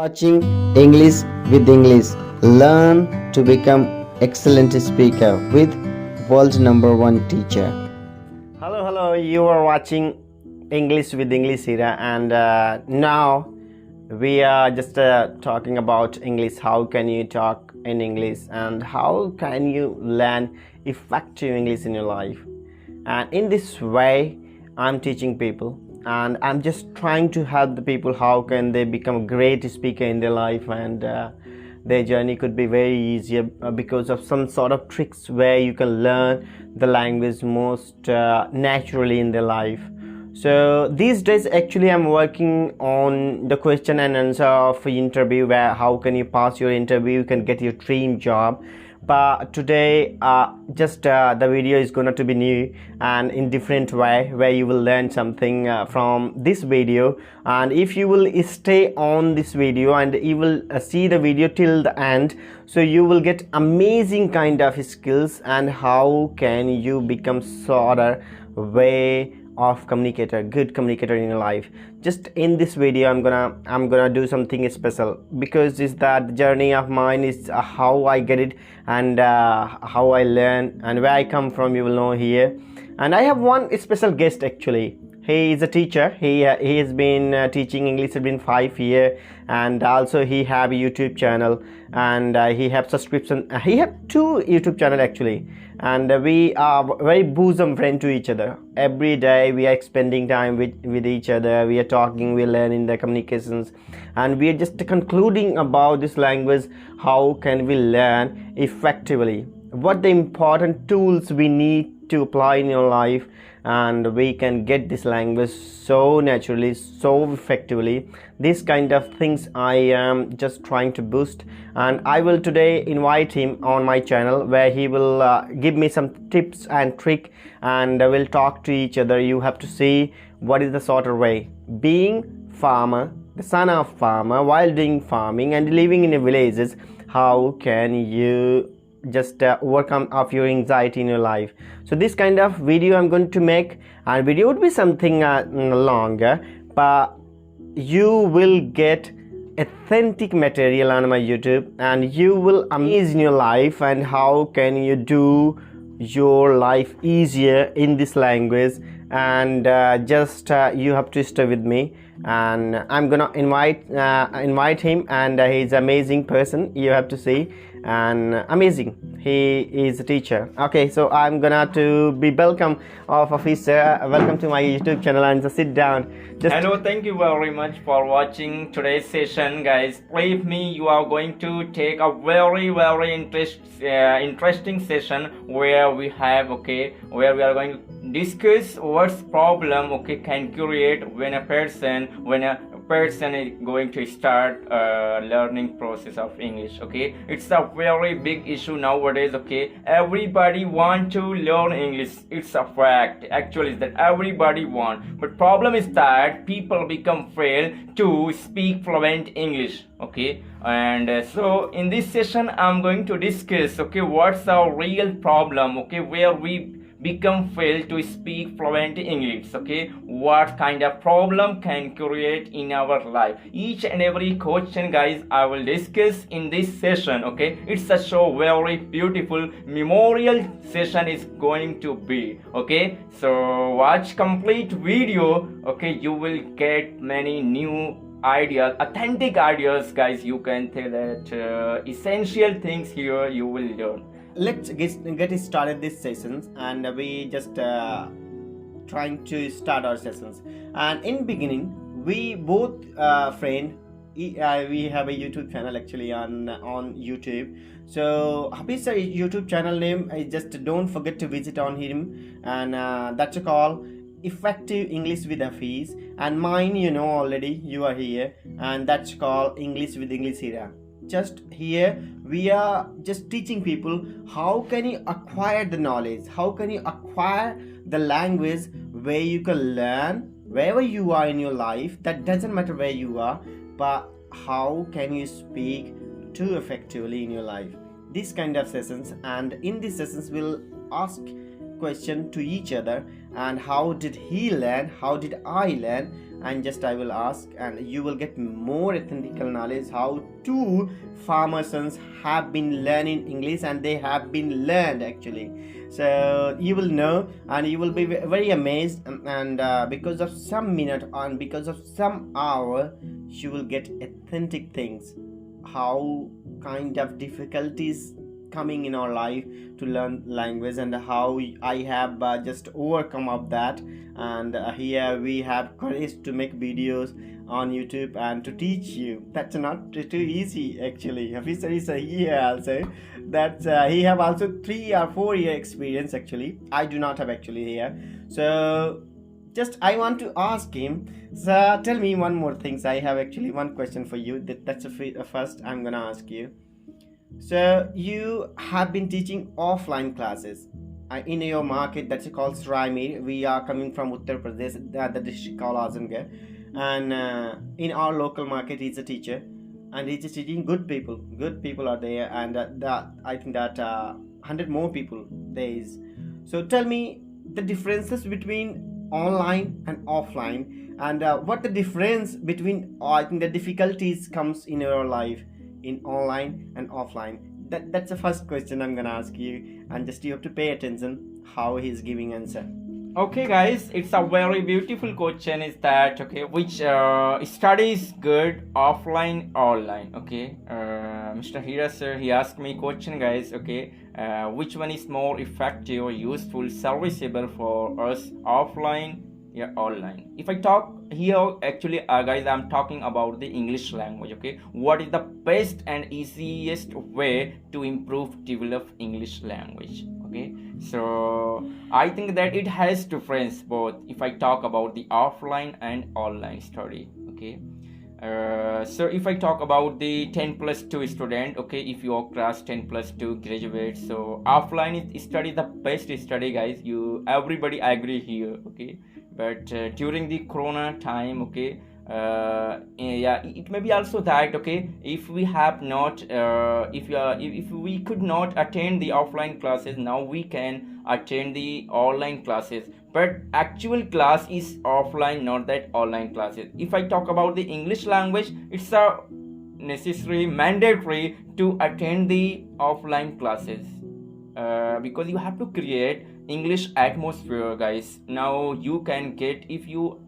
watching English with English. Learn to become excellent speaker with world number one teacher. Hello. You are watching English with English here, and now we are just talking about English. How can you talk in English, and how can you learn effective English in your life? And in this way, I'm teaching people, and I'm just trying to help the people how can they become a great speaker in their life, and their journey could be very easier because of some sort of tricks where you can learn the language most naturally in their life. So these days actually I'm working on the question and answer of interview, where how can you pass your interview, you can get your dream job. But today the video is going to be new and in different way, where you will learn something from this video. And if you will stay on this video and you will see the video till the end, so you will get amazing kind of skills and how can you become sort of way of good communicator in your life. Just in this video I'm gonna do something special, because is that journey of mine is how I get it and how I learn and where I come from, you will know here. And I have one special guest actually. He is a teacher. He has been teaching English. It's been 5 years, and also he have a YouTube channel, and he have subscription. He have 2 YouTube channel actually, and we are very bosom friend to each other. Every day we are spending time with each other. We are talking, we are learning the communications, and we are just concluding about this language. How can we learn effectively? What the important tools we need to apply in your life, and we can get this language so naturally, so effectively. This kind of things I am just trying to boost, and I will today invite him on my channel, where he will give me some tips and trick, and we'll talk to each other. You have to see what is the sort of way being farmer, the son of farmer, while doing farming and living in the villages. How can you just overcome of your anxiety in your life? So this kind of video I'm going to make, and video would be something longer, but you will get authentic material on my YouTube, and you will amaze in your life. And how can you do your life easier in this language? And you have to stay with me, and I'm gonna invite him, and he's an amazing person, you have to see, and amazing. He is a teacher. Okay, so I'm gonna to be welcome of officer. Welcome to my YouTube channel, and just sit down. Hello, thank you very much for watching today's session, guys. Believe me, you are going to take a very interesting session where we are going to discuss what's problem can create when a person is going to start learning process of English. It's a very big issue nowadays. Everybody want to learn English. It's a fact actually that everybody want, but problem is that people become fail to speak fluent English. And so in this session I'm going to discuss what's our real problem, where we become fail to speak fluent English. What kind of problem can create in our life? Each and every question, guys, I will discuss in this session. It's a so very beautiful memorial session is going to be. So watch complete video. You will get many new ideas, authentic ideas, guys. You can tell that essential things here you will learn. Let's get started this sessions, and we just trying to start our sessions. And in beginning, we both friend, we have a YouTube channel actually on YouTube. So Hafiz YouTube channel name, I just don't forget to visit on him, and that's called Effective English with Hafiz. And mine, you know already, you are here, and that's called English with English here. Just here we are just teaching people how can you acquire the knowledge, how can you acquire the language, where you can learn wherever you are in your life. That doesn't matter where you are, but how can you speak too effectively in your life. This kind of sessions, and in these sessions we'll ask question to each other, and how did he learn, how did I learn, and just I will ask, and you will get more ethical knowledge how two farmer sons have been learning English, and they have been learned actually. So you will know, and you will be very amazed, and because of some minute and because of some hour, you will get authentic things, how kind of difficulties coming in our life to learn language, and how I have just overcome of that. And here we have courage to make videos on YouTube and to teach you. That's not too easy actually. Hafiz is here also. That's he have also 3 or 4 year experience actually. I do not have actually here. So just I want to ask him. So tell me one more thing. So I have actually one question for you. That's the first I'm gonna ask you. So you have been teaching offline classes in your market, that's called Sraimir. We are coming from Uttar Pradesh, the district called Azamgarh, and in our local market he's a teacher, and he's just teaching good people. Good people are there, and I think that 100 more people there is. So tell me the differences between online and offline, and what the difference between I think the difficulties comes in your life in online and offline. That's the first question I'm gonna ask you, and just you have to pay attention how he's giving answer. Okay, guys, it's a very beautiful question. Is that okay? Which study is good, offline, online? Okay, Mr. Hira sir, he asked me question, guys. Okay, which one is more effective, useful, serviceable for us, offline, yeah, online? If I talk here, actually, guys, I'm talking about the English language. Okay, what is the best and easiest way to improve, develop English language? Okay, so I think that it has difference both if I talk about the offline and online study. Okay, so if I talk about the 10+2 student, okay, if your class 10+2 graduate, so offline is study the best study, guys. You everybody agree here. Okay, but during the corona time, okay, yeah, it may be also that, okay, if we have not if we could not attend the offline classes, now we can attend the online classes, but actual class is offline, not that online classes. If I talk about the English language, it's a necessary, mandatory to attend the offline classes, because you have to create English atmosphere, guys. Now you can get, if you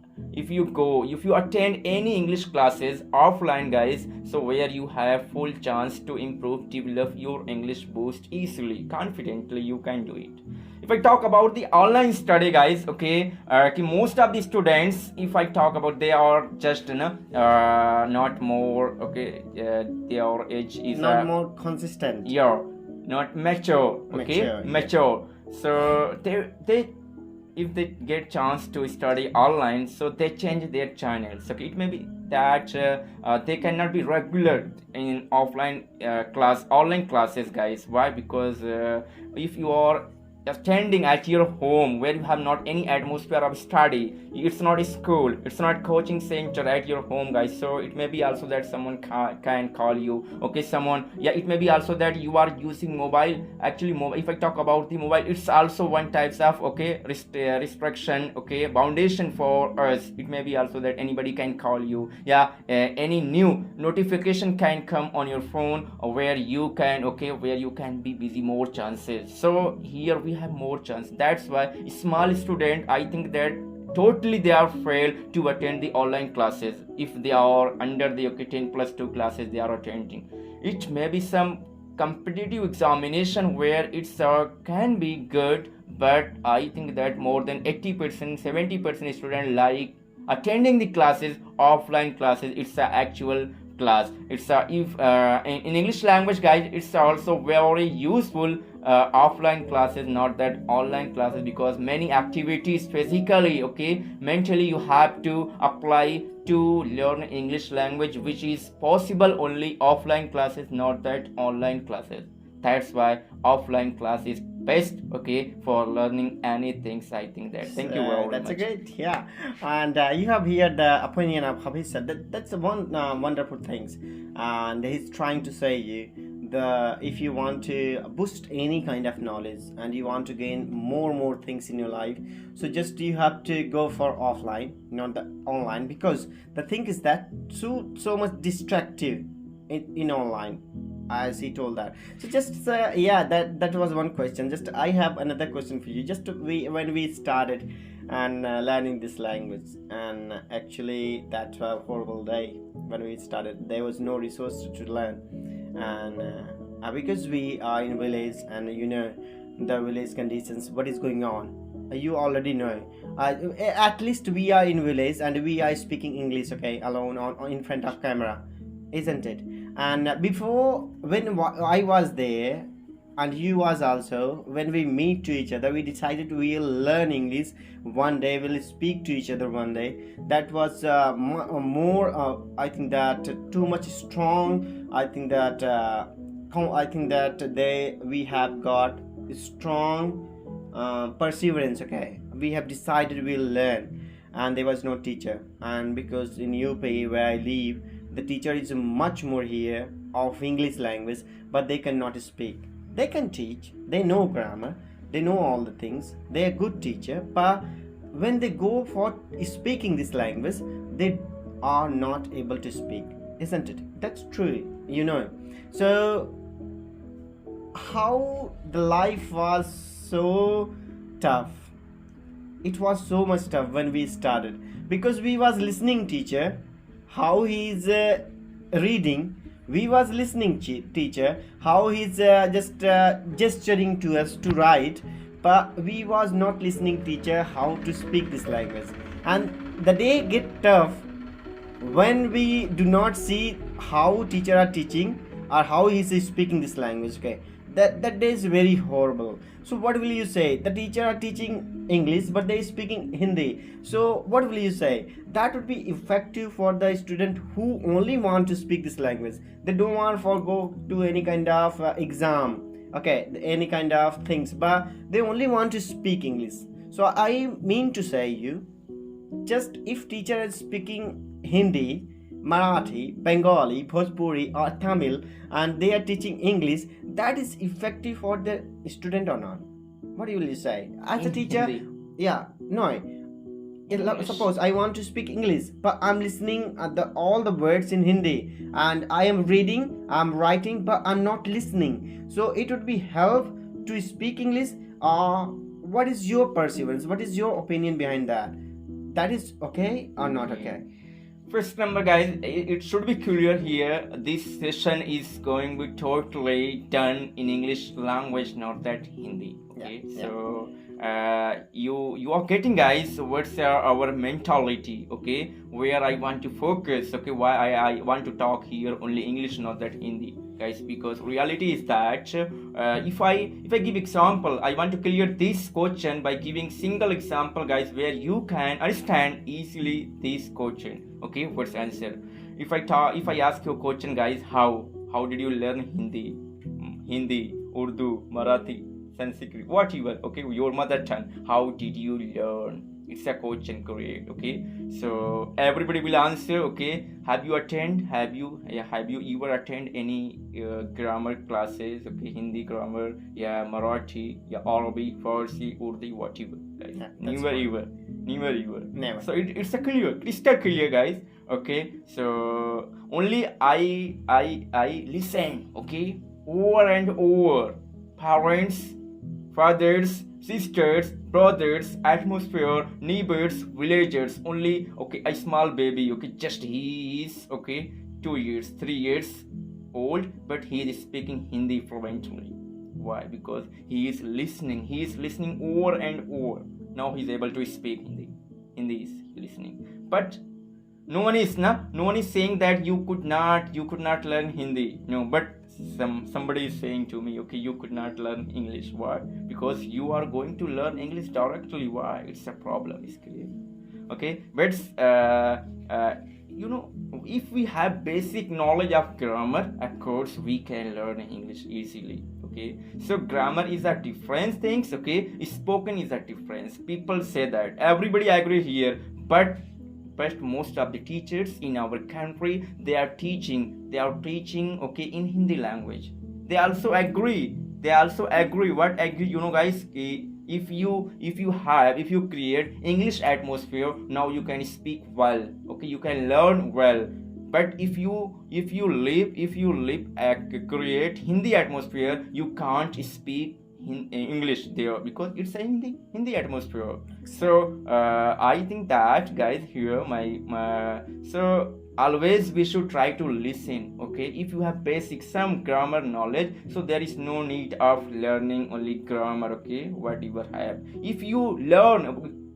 attend any English classes offline, guys, so where you have full chance to improve, develop your English, boost easily, confidently, you can do it. If I talk about the online study, guys, okay, most of the students, if I talk about, they are just not more, okay, their age is not more consistent, yeah, not mature, okay, mature. So they if they get chance to study online, so they change their channels. Okay, it may be that they cannot be regular in offline online classes, guys. Why? Because if you are attending at your home where you have not any atmosphere of study, it's not a school, it's not coaching center at your home, guys, so it may be also that someone can call you, okay, someone, yeah, it may be also that you are using mobile. Actually, if I talk about the mobile, it's also one types of, okay, restriction, okay, foundation for us. It may be also that anybody can call you, yeah, any new notification can come on your phone, where you can, okay, where you can be busy more chances. So here we have more chance. That's why small student, I think that totally they are fail to attend the online classes if they are under the 10+2 classes they are attending. It may be some competitive examination where it's can be good, but I think that more than 80%, 70% student like attending the classes, offline classes. It's an actual class. It's in English language, guys, it's also very useful offline classes, not that online classes, because many activities physically, okay, mentally you have to apply to learn English language, which is possible only offline classes, not that online classes. That's why offline class is best, okay, for learning anything. I think that. Thank you very that's much. a great, yeah. And you have heard the opinion of Hafiz said. That's one wonderful things, and he's trying to say you if you want to boost any kind of knowledge and you want to gain more things in your life, so just you have to go for offline, not the online, because the thing is that so much distractive in online, as he told that. So just yeah, that was one question. Just I have another question for you. Just when we started and learning this language, and actually that was a horrible day when we started. There was no resource to learn, and because we are in village, and you know the village conditions, what is going on, you already know. At least we are in village and we are speaking English, okay, alone on in front of camera, isn't it? And before, when I was there and you was also, when we meet to each other, we decided we'll learn English one day, we'll speak to each other one day. That was more I think that too much strong. I think that we have got strong perseverance, okay. We have decided we'll learn, and there was no teacher. And because in UP where I live, the teacher is much more here of English language, but they cannot speak. They can teach, they know grammar, they know all the things, they are good teacher, but when they go for speaking this language, they are not able to speak, isn't it? That's true, you know. So how the life was so tough. It was so much tough when we started, because we was listening teacher how he is reading, we was listening teacher how he's just gesturing to us to write, but we was not listening teacher how to speak this language. And the day get tough when we do not see how teacher are teaching or how he is speaking this language, okay. That day is very horrible. So what will you say? The teacher are teaching English but they speaking Hindi. So what will you say? That would be effective for the student who only want to speak this language. They don't want to go to any kind of exam, okay, any kind of things, but they only want to speak English. So I mean to say you, just if teacher is speaking Hindi, Marathi, Bengali, Bhojpuri or Tamil, and they are teaching English, that is effective for the student or not? What will you say? As a teacher, Hindi. yeah, no. Suppose I want to speak English, but I'm listening at all the words in Hindi, and I am reading, I'm writing, but I'm not listening. So it would be help to speak English. What is your perseverance? What is your opinion behind that? That is okay or not okay? First number, guys, it should be clear here. This session is going to be totally done in English language, not that Hindi. Okay, Yeah. so you are getting, guys, what's our mentality, okay, where I want to focus, okay, why I want to talk here only English, not that Hindi, guys, because reality is that if I give example, I want to clear this question by giving single example, guys, where you can understand easily this question, okay. What's answer? If I ask you a question, guys, how did you learn Hindi, Urdu, Marathi, Sanskrit, whatever, okay, your mother tongue, how did you learn? It's a question create, okay. So everybody will answer, okay. Have you ever attend any grammar classes, okay, Hindi grammar, yeah, Marathi, yeah, Arabic, Farsi, Urdu, whatever, guys. Yeah, Never ever. Never. So it's a crystal clear, guys, okay. So only I listen, okay, over and over. Parents, fathers, sisters, brothers, atmosphere, neighbors, villagers, only, okay, a small baby, okay, just he is, okay, 2 years, 3 years old, but he is speaking Hindi fluently. Why? Because he is listening over and over. Now he is able to speak Hindi. Hindi is listening. But no one is saying that you could not learn Hindi. No, but somebody is saying to me, okay, you could not learn English. Why? Because you are going to learn English directly. Why? It's a problem, it's clear. Okay, but if we have basic knowledge of grammar, of course we can learn English easily. Okay, so grammar is a different things, okay, spoken is a difference. People say that, everybody agree here, but most of the teachers in our country, they are teaching, okay, in Hindi language. they also agree. What agree, guys? If you create English atmosphere, now you can speak well, okay, you can learn well. But if you create Hindi atmosphere, you can't speak English there, because it's a Hindi atmosphere. So I think that, guys, here my so always we should try to listen, okay. If you have basic some grammar knowledge, so there is no need of learning only grammar, okay, what you have. If you learn,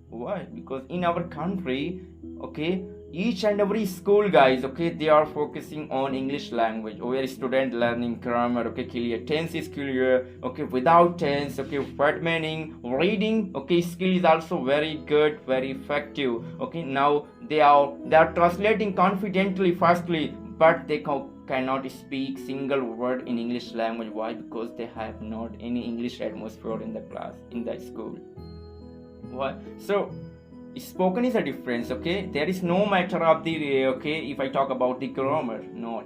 why? Because in our country, okay, each and every school, guys, okay, they are focusing on English language, where student learning grammar, okay, clear tense is clear, okay, without tense, okay, word meaning, reading, okay, skill is also very good, very effective, okay. Now they are translating confidently, fastly, but they cannot speak single word in English language. Why? Because they have not any English atmosphere in the class, in the school. Why? So spoken is a difference, okay. There is no matter of the okay, if I talk about the grammar, no,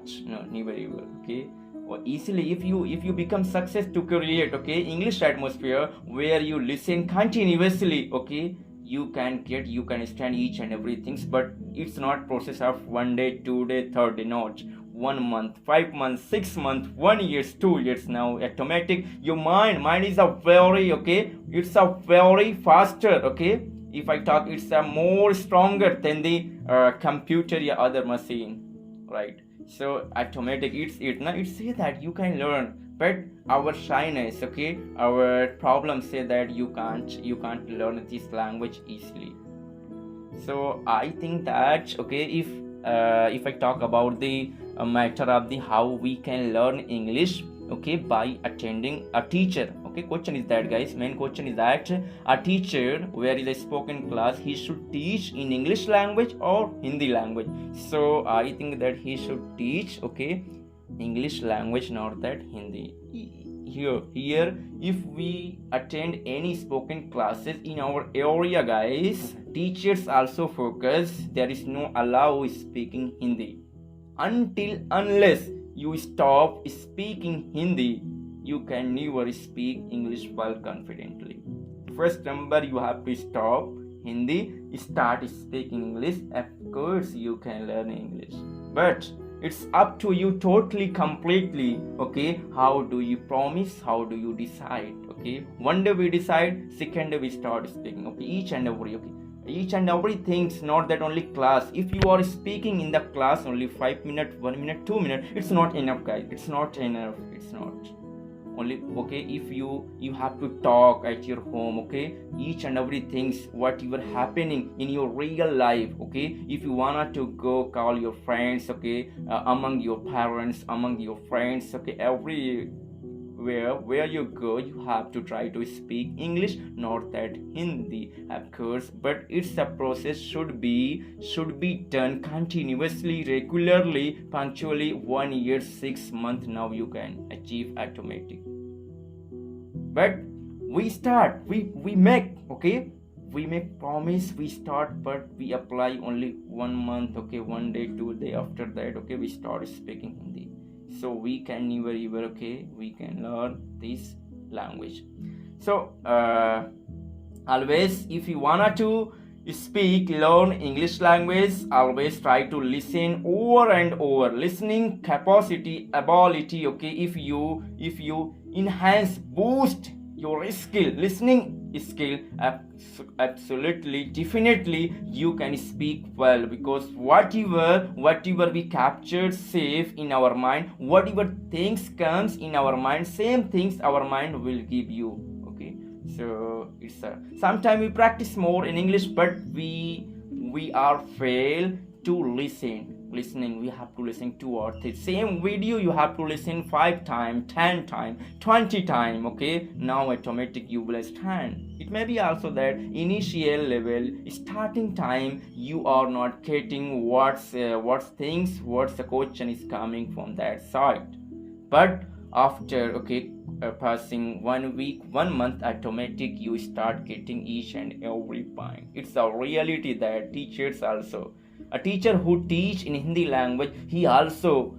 never ever, okay. Or easily, if you become success to create, okay, English atmosphere where you listen continuously, okay, you can understand each and everything. But it's not process of 1 day, 2 day, 3 day, not 1 month, 5 months, 6 months, 1 year, 2 years. Now automatic, your mind is a very, okay, it's a very faster, okay. If I talk, it's a more stronger than the computer or other machine, right? So automatic, it's say that you can learn, but our shyness, okay, our problems say that you can't learn this language easily. So I think that, okay, if I talk about the matter of the how we can learn English, okay, by attending a teacher. Okay, question is that, guys, main question is that a teacher where is a spoken class, he should teach in English language or Hindi language. So I think that he should teach, okay, English language, not that Hindi. Here if we attend any spoken classes in our area, guys, teachers also focus, there is no allow speaking Hindi. Unless you stop speaking Hindi, you can never speak English well confidently. First number, you have to stop Hindi, start speaking English. Of course you can learn English, but it's up to you totally, completely, okay. How do you promise, how do you decide, okay. One day we decide, second day we start speaking, okay, each and every things, not that only class. If you are speaking in the class only 5 minutes, 1 minute, 2 minutes, it's not enough, guys. It's not only, okay. If you have to talk at your home, okay, each and every things what you are happening in your real life, okay. If you wanna to go call your friends, okay, among your parents, among your friends, okay, where you go, you have to try to speak English, not that Hindi, of course. But it's a process, should be done continuously, regularly, punctually, 1 year, 6 months. Now you can achieve automatic. But we start, we make, okay, we make promise, we start, but we apply only 1 month, okay, 1 day, 2 day, after that, okay, we start speaking Hindi. So we can never, okay, we can learn this language. So always, if you wanna to learn English language, always try to listen over and over. Listening capacity, ability, okay. If you enhance, boost your skill, listening skill, absolutely, definitely you can speak well, because whatever we captured safe in our mind, whatever things comes in our mind, same things our mind will give you, okay. So it's sometimes we practice more in English, but we are fail to listening. We have to listen 2 or 3 same video, you have to listen 5 times, 10 times, 20 times, okay. Now automatic you will understand. It may be also that initial level, starting time, you are not getting what's the question is coming from that side. But after, okay, passing 1 week, 1 month, automatic you start getting each and every point. It's a reality that teachers also, a teacher who teach in Hindi language, he also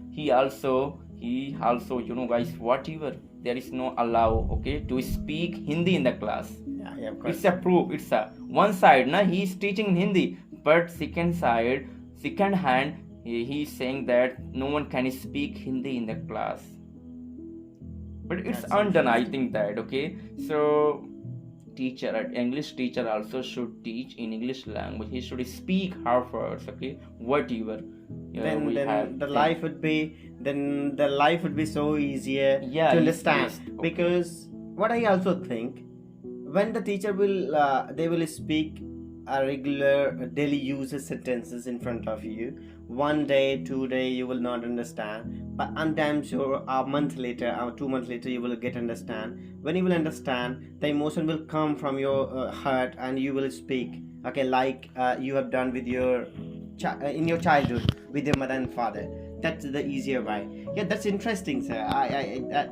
he also, guys, whatever, there is no allow, okay, to speak Hindi in the class. Yeah, of course. It's a proof. It's a one side, na, he is teaching in Hindi, but second hand, he is saying that no one can speak Hindi in the class. But it's That's undone, I interesting. think that, okay. So English teacher also should teach in English language. He should speak her first, okay, whatever. Then We have the life would be so easier Yeah, to yes, understand. yes, okay. Because what I also think, when the teacher will they will speak a regular daily uses sentences in front of you, 1 day 2 day you will not understand, but I'm damn sure a month later or 2 months later you will get understand. When you will understand, the emotion will come from your heart and you will speak, okay, like you have done with your in your childhood with your mother and father. That's the easier way. Yeah, that's interesting, sir.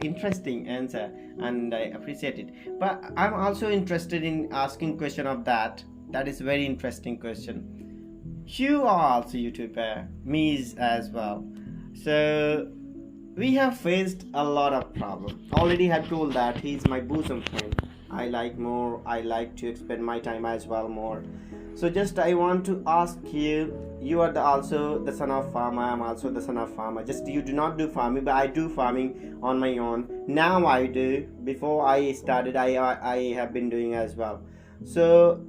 Interesting answer, and I appreciate it. But I'm also interested in asking question of that. That is very interesting question. You are also YouTuber, me as well. So we have faced a lot of problems. Already have told that he's my bosom friend. I like to spend my time as well more. So just I want to ask you, you are also the son of farmer, I'm also the son of farmer. Just you do not do farming, but I do farming on my own. Now I do. Before I started, I have been doing as well. So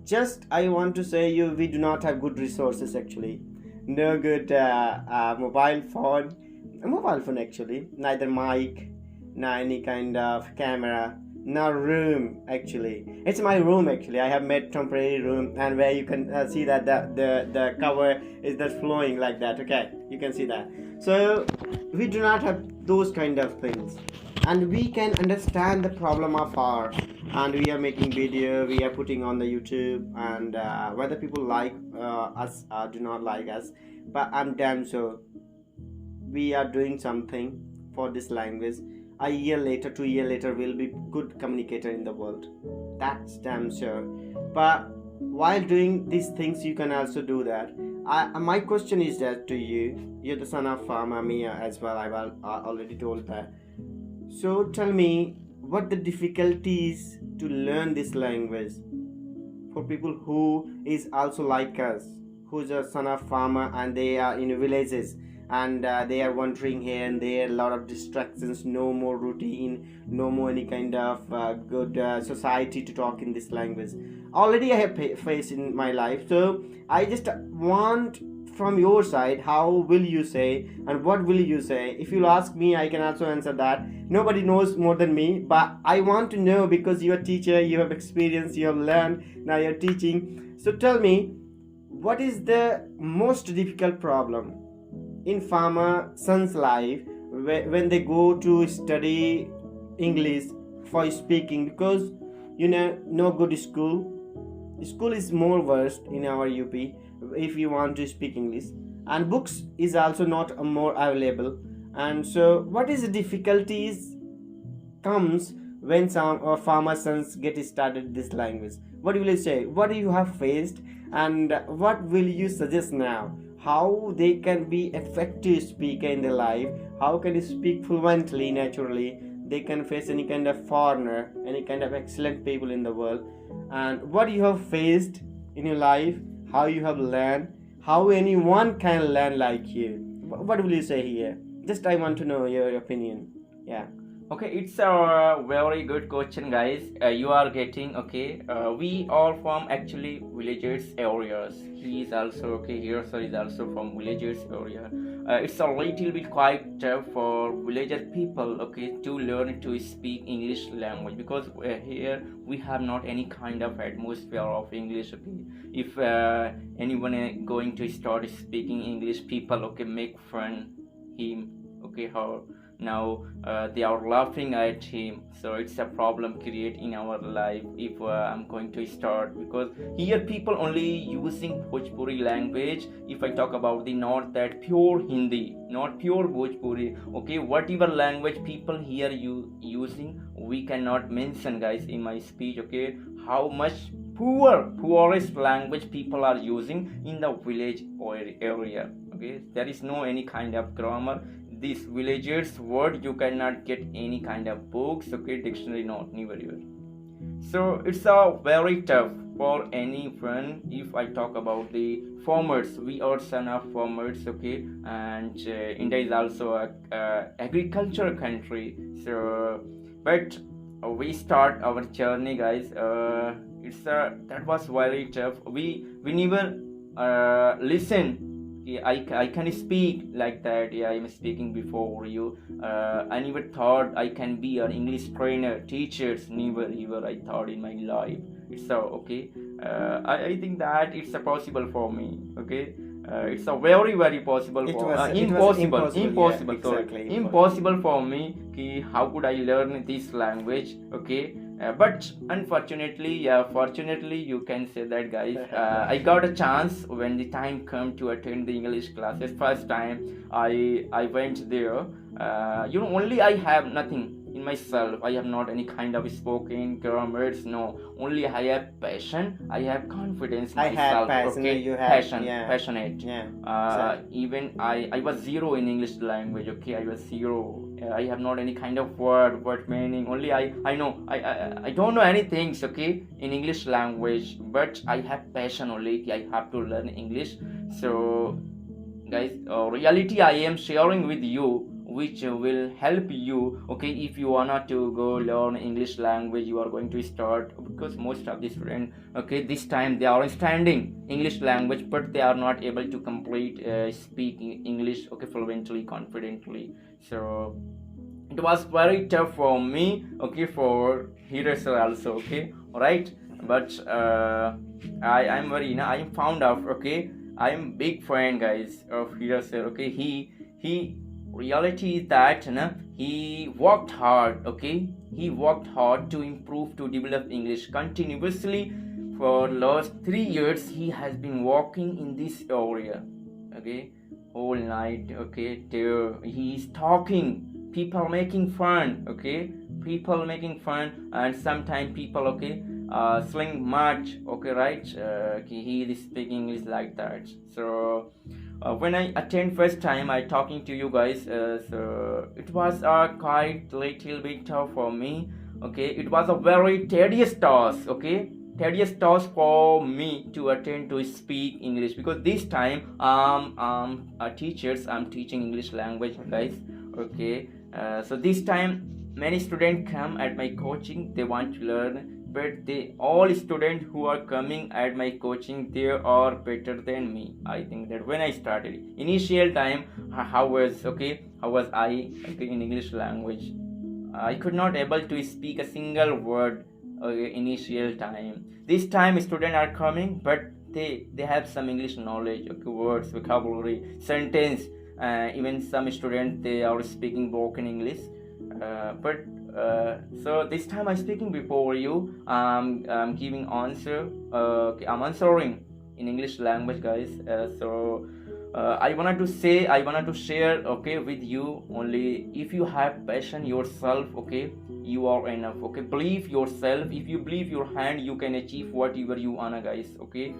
just I want to say you, we do not have good resources actually. No good mobile phone actually, neither mic, no any kind of camera, no room actually. It's my room actually. I have made temporary room, and where you can see that the cover is just flowing like that. Okay, you can see that. So we do not have those kind of things, and we can understand the problem of our, and we are making video, we are putting on the YouTube, and whether people like us or do not like us, but I'm damn sure we are doing something for this language. A year later, 2 year later, we'll be good communicator in the world. That's damn sure. But while doing these things, you can also do that. My question is that to you, you're the son of farmer, me as well. I've already told that. So tell me, what the difficulties to learn this language for people who is also like us, who's a son of farmer and they are in villages, and they are wandering here and there, a lot of distractions, no more routine, no more any kind of good society to talk in this language. Already I have faced in my life, so I just want from your side, how will you say and what will you say? If you'll ask me, I can also answer that. Nobody knows more than me, but I want to know because you're a teacher, you have experience, you have learned, now you're teaching. So tell me, what is the most difficult problem in farmer son's life when they go to study English for speaking? Because no good school is more worst in our UP if you want to speak English, and books is also not more available. And so what is the difficulties comes when some farmer sons get started this language? What will you say, what do you have faced, and what will you suggest now, how they can be effective speaker in their life, how can they speak fluently naturally, they can face any kind of foreigner, any kind of excellent people in the world, and what you have faced in your life, how you have learned, how anyone can learn like you. What will you say here? Just I want to know your opinion. Yeah. Okay, it's a very good question, guys. You are getting, okay. We all from actually villagers areas. He is also, okay, here, so is also from villagers area. It's a little bit quite tough for villager people, okay, to learn to speak English language, because here we have not any kind of atmosphere of English, okay. If anyone going to start speaking English, people, okay, make fun him, okay, how now they are laughing at him. So it's a problem create in our life if I'm going to start, because here people only using Bhojpuri language. If I talk about the not that pure Hindi, not pure Bhojpuri, okay, whatever language people here using, we cannot mention, guys, in my speech, okay, how much poorest language people are using in the village or area, okay. There is no any kind of grammar, this villagers word you cannot get any kind of books, okay, dictionary, not anywhere. So it's a very tough for anyone. If I talk about the farmers, we are son of farmers, okay, and India is also a agricultural country. So, but we start our journey, guys. That was very tough. We never listen. Yeah, I can speak like that. Yeah, I'm speaking before you. I never thought I can be an English trainer, teachers. Never ever I thought in my life. It's so okay. I think that it's a possible for me. Okay. It's a very possible for impossible. Exactly, Impossible for me. How could I learn this language? Okay. But unfortunately, fortunately, you can say that, guys. I got a chance when the time come to attend the English classes. First time I went there. Only I have nothing in myself. I have not any kind of spoken grammars. No, only I have passion. I have confidence in myself. I have passion. Okay, You have passionate. Yeah. Even I was zero in English language. Okay, I was zero. I have not any kind of word meaning. Only I know I don't know anything. Okay, in English language, but I have passion only. I have to learn English. So, guys, reality I am sharing with you, which will help you, okay, if you wanna to go learn English language. You are going to start, because most of the students, okay, this time they are understanding English language, but they are not able to complete speaking English, okay, fluently, confidently. So it was very tough for me, okay, for hearers also, okay, right. But I'm very, I am fond of, okay, I am big fan, guys, of hearers, okay. He reality is that he worked hard, okay, he worked hard to improve, to develop English continuously. For last 3 years he has been working in this area, okay, whole night, okay, there he is talking, people making fun, okay, people making fun, and sometimes people, okay, sling much, okay, right. He is speaking English like that. So when I attend first time I talking to you guys, so it was quite little bit tough for me, okay. It was a very tedious task, okay, tedious task for me to attend to speak English, because this time teachers, I'm teaching English language, guys, okay. So this time many students come at my coaching, they want to learn, but all students who are coming at my coaching, they are better than me. I think that when I started initial time, how was I, okay, in English language, I could not able to speak a single word, initial time. This time students are coming, but they have some English knowledge, okay, words, vocabulary, sentence. Even some students, they are speaking broken English, but so this time I'm speaking before you. I'm giving answer. Okay, I'm answering in English language, guys. So I wanted to share, okay, with you. Only if you have passion yourself, okay, you are enough, okay. Believe yourself. If you believe your hand, you can achieve whatever you wanna, guys, okay.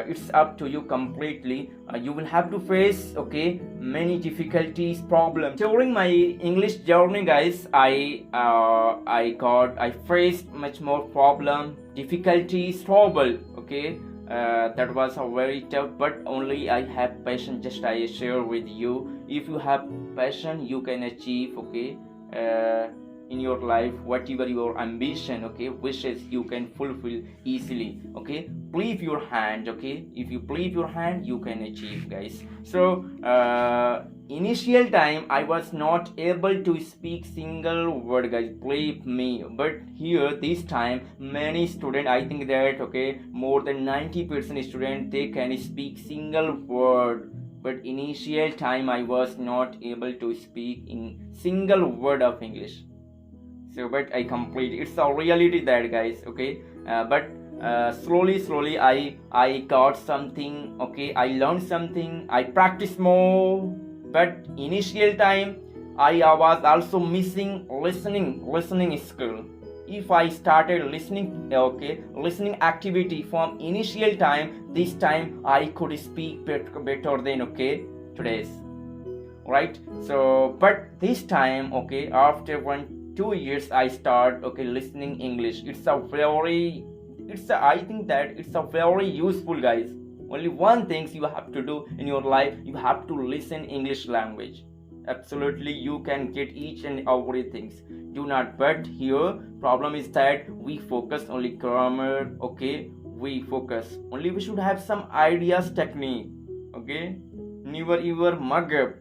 It's up to you completely. You will have to face, okay, many difficulties, problems during my English journey, guys. I faced much more problem, difficulties, trouble, okay. That was a very tough, but only I have passion, just I share with you. If you have passion, you can achieve, okay, in your life whatever your ambition, okay, wishes, you can fulfill easily, okay. Believe your hand, okay. If you believe your hand, you can achieve, guys. So initial time I was not able to speak single word, guys, believe me. But here this time many students, I think that, okay, more than 90% students, they can speak single word. But initial time I was not able to speak in single word of English. So but I complete, it's a reality that, guys, okay. But slowly I got something, okay, I learned something, I practice more. But initial time I was also missing listening skill. If I started listening, okay, listening activity from initial time, this time I could speak better than, okay, today's. right? So but this time, okay, after 1 2 years I start, okay, listening English. I think that it's a very useful, guys. Only one things you have to do in your life, you have to listen English language. Absolutely, you can get each and everything. Do not, but here problem is that we focus only grammar, okay, we focus only, we should have some ideas technique, okay, never ever mug up.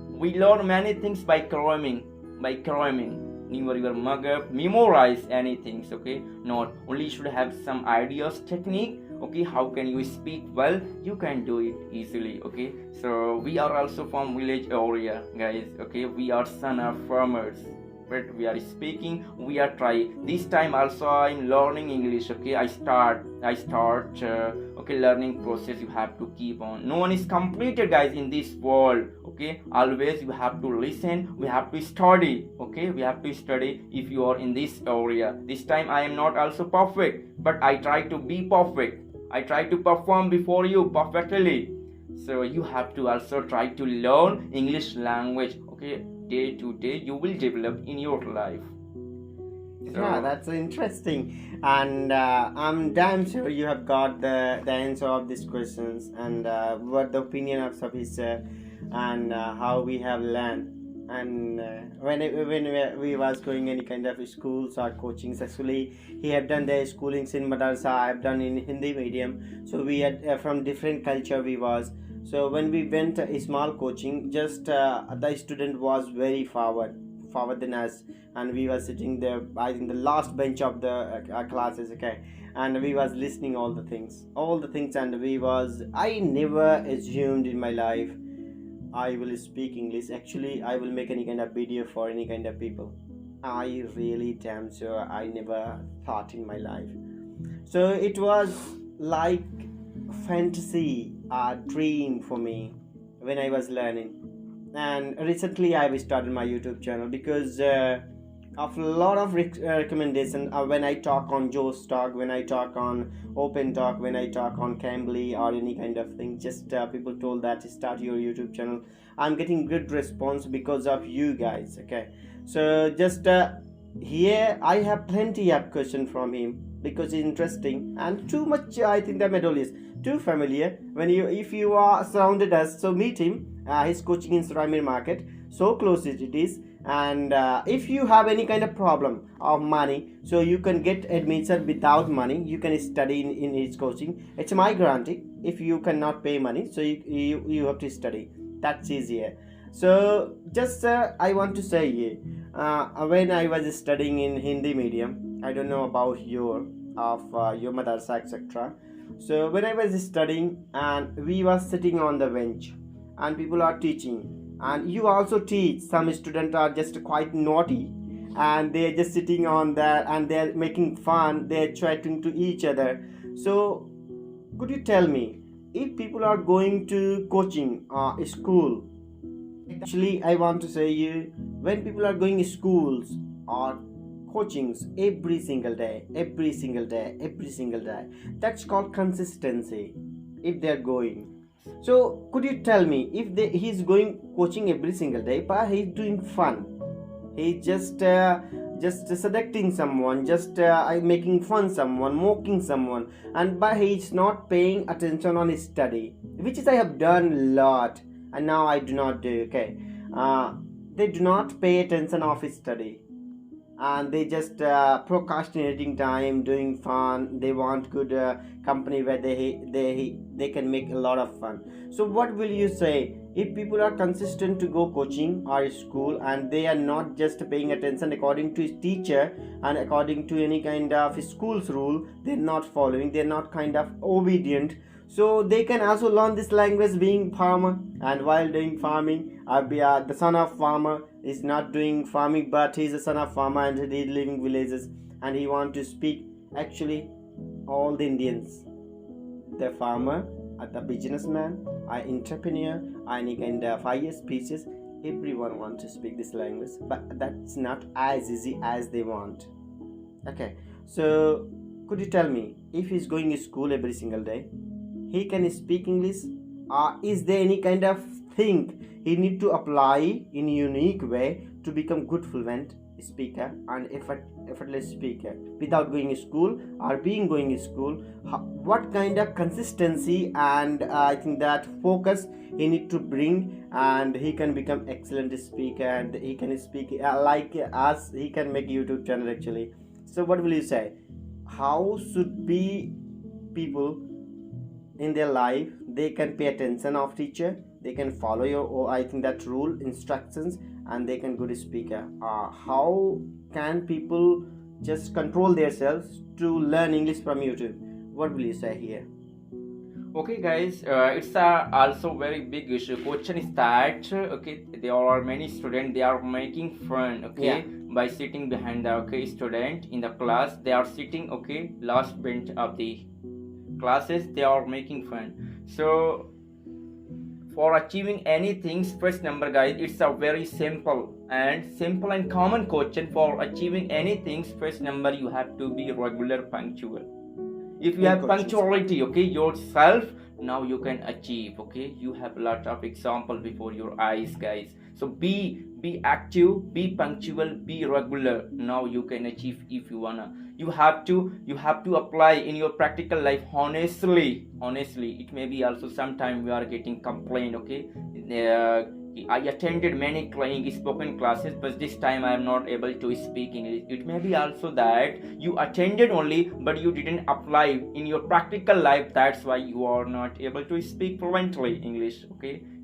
We learn many things by cramming, never ever mug up, memorize anything, okay, not only should have some ideas technique, okay, how can you speak well, you can do it easily, okay. So we are also from village area, guys, okay, we are son of farmers, but we are speaking, we are trying this time also. I'm learning English, okay, I start okay, learning process. You have to keep on, no one is completed, guys, in this world, okay. Always you have to listen, we have to study, okay, we have to study. If you are in this area, this time I am not also perfect, but I try to be perfect, I try to perform before you perfectly. So you have to also try to learn English language, okay. Day to day you will develop in your life. Yeah, that's interesting, and I'm damn sure you have got the answer of these questions, and what the opinion of Safisa, and how we have learned. And when we was going any kind of schools or coachings, actually he have done the schoolings in madrasa, I have done in Hindi medium. So we had from different culture we was. So when we went a small coaching, just the student was very forward than us, and we were sitting there, I think the last bench of the classes, okay, and we was listening all the things, and I never assumed in my life I will speak English. Actually, I will make any kind of video for any kind of people. I really damn sure I never thought in my life. So it was like fantasy, a dream for me when I was learning. And recently I started my YouTube channel because of a lot of recommendation when I talk on Joe's Talk, when I talk on Open Talk, when I talk on Cambly or any kind of thing. Just people told that start your YouTube channel. I'm getting good response because of you guys. Okay, so just here I have plenty of question from him because it's interesting and too much. I think the medal is too familiar. When you if you are surrounded us, so meet him. His coaching in Suramir Market, so close it is. And if you have any kind of problem of money, so you can get admission without money, you can study in his coaching. It's my guarantee. If you cannot pay money, so you have to study, that's easier. So just I want to say when I was studying in Hindi medium, I don't know about your madrasa, etc. So when I was studying, and we were sitting on the bench and people are teaching, and you also teach. Some students are just quite naughty, and they're just sitting on there and they're making fun, they're chatting to each other. So could you tell me, if people are going to coaching school, actually I want to say you, when people are going to schools or coachings every single day, that's called consistency. If they're going, so could you tell me, if he's going coaching every single day, but he's doing fun, he's just seducting someone, just making fun someone, mocking someone, and but he's not paying attention on his study, which is I have done a lot, and now I do not do. Okay, they do not pay attention of his study, and they just procrastinating time, doing fun. They want good company where they can make a lot of fun. So what will you say, if people are consistent to go coaching or school, and they are not just paying attention according to his teacher and according to any kind of school's rule, they're not following, they're not kind of obedient, so they can also learn this language being farmer. And while doing farming, the son of farmer is not doing farming, but he's a son of farmer and he's living villages, and he want to speak. Actually, all the Indians, the farmer, the businessman, entrepreneur, any kind of higher species, everyone want to speak this language, but that's not as easy as they want. Okay, so could you tell me, if he's going to school every single day, he can speak English? Is there any kind of thing he need to apply in a unique way to become good fluent speaker and effortless speaker without going to school or being going to school. What kind of consistency and I think that focus he need to bring, and he can become excellent speaker, and he can speak like us, he can make YouTube channel actually. So what will you say, how should be people in their life they can pay attention of teacher, they can follow your, or I think that rule instructions, and they can good speaker? How can people just control themselves to learn English from YouTube? What will you say here? Okay, guys, it's also very big issue. Question is that okay, there are many students, they are making fun, okay, by sitting behind the student in the class. They are sitting last bench of the classes. They are making fun. So for achieving anything, first number, guys, it's a very simple and common question. For achieving anything, first number, you have to be regular, punctual. If you have punctuality, yourself, now you can achieve. You have a lot of example before your eyes, guys. So be active, be punctual, be regular. Now you can achieve if you wanna. You have to apply in your practical life honestly. It may be also sometime we are getting complaint. I attended many spoken classes, but this time I am not able to speak English. It may be also that you attended only, but you didn't apply in your practical life. That's why you are not able to speak fluently English.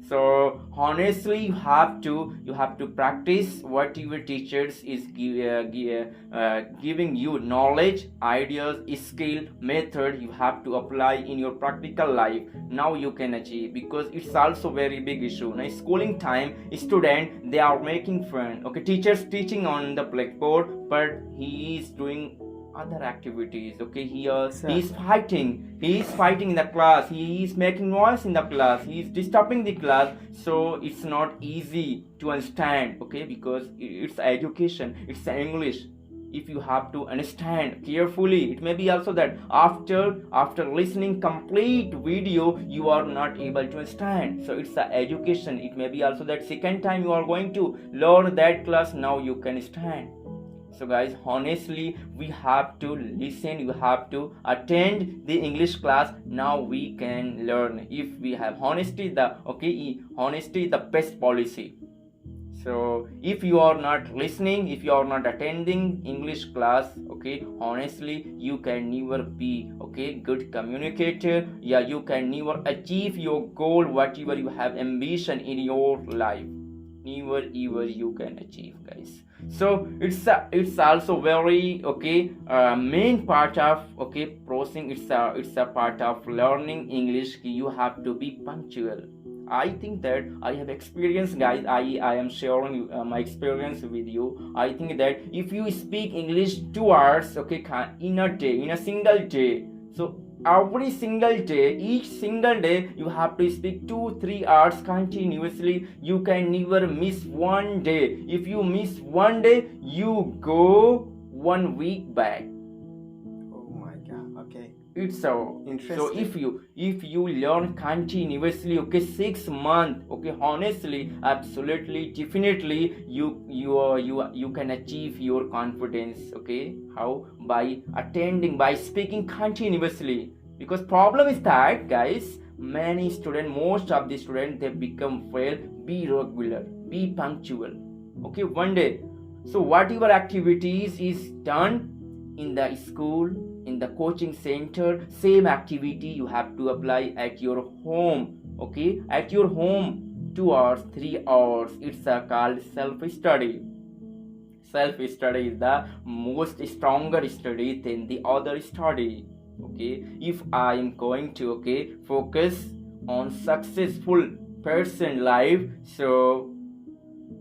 So honestly, you have to practice what your teachers is giving you knowledge, ideas, skill, method. You have to apply in your practical life. Now you can achieve, because it's also very big issue. Now schooling time, student, they are making fun. Teachers teaching on the blackboard, but he is doing other activities. He is fighting in the class, he is making noise in the class, he is disturbing the class. So it's not easy to understand, because it's education, it's English. If you have to understand carefully, it may be also that after listening complete video, you are not able to understand. So it's a education. It may be also that second time you are going to learn that class, now you can understand. So guys, honestly, we have to listen, you have to attend the English class. Now we can learn. If we have honesty, honesty is the best policy. So if you are not listening, if you are not attending English class, honestly, you can never be good communicator. You can never achieve your goal, whatever you have ambition in your life. Never ever you can achieve, guys. So it's also very main part of processing. It's a part of learning English. You have to be punctual. I think that I have experience, guys. I am sharing my experience with you. I think that if you speak English 2 hours in a day, in a single day, so every single day, each single day, you have to speak 2-3 hours continuously. You can never miss one day. If you miss one day, you go 1 week back. Oh my god. Okay, it's so interesting. So if you learn continuously 6 months, honestly, absolutely, definitely, you can achieve your confidence. How? By attending, by speaking continuously. Because problem is that, guys, many students, most of the students, they become fail. Be regular, be punctual. One day. So whatever activities is done in the school, in the coaching center, same activity you have to apply at your home. At your home, 2 hours, 3 hours. It's called self-study. Self-study is the most stronger study than the other study. If I am going to focus on successful person life, so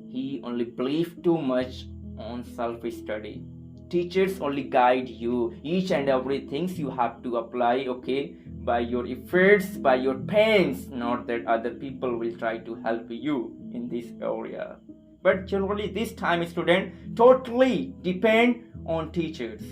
he only believe too much on self-study. Teachers only guide you. Each and everything you have to apply by your efforts, by your pains, not that other people will try to help you in this area. But generally this time, student totally depend on teachers.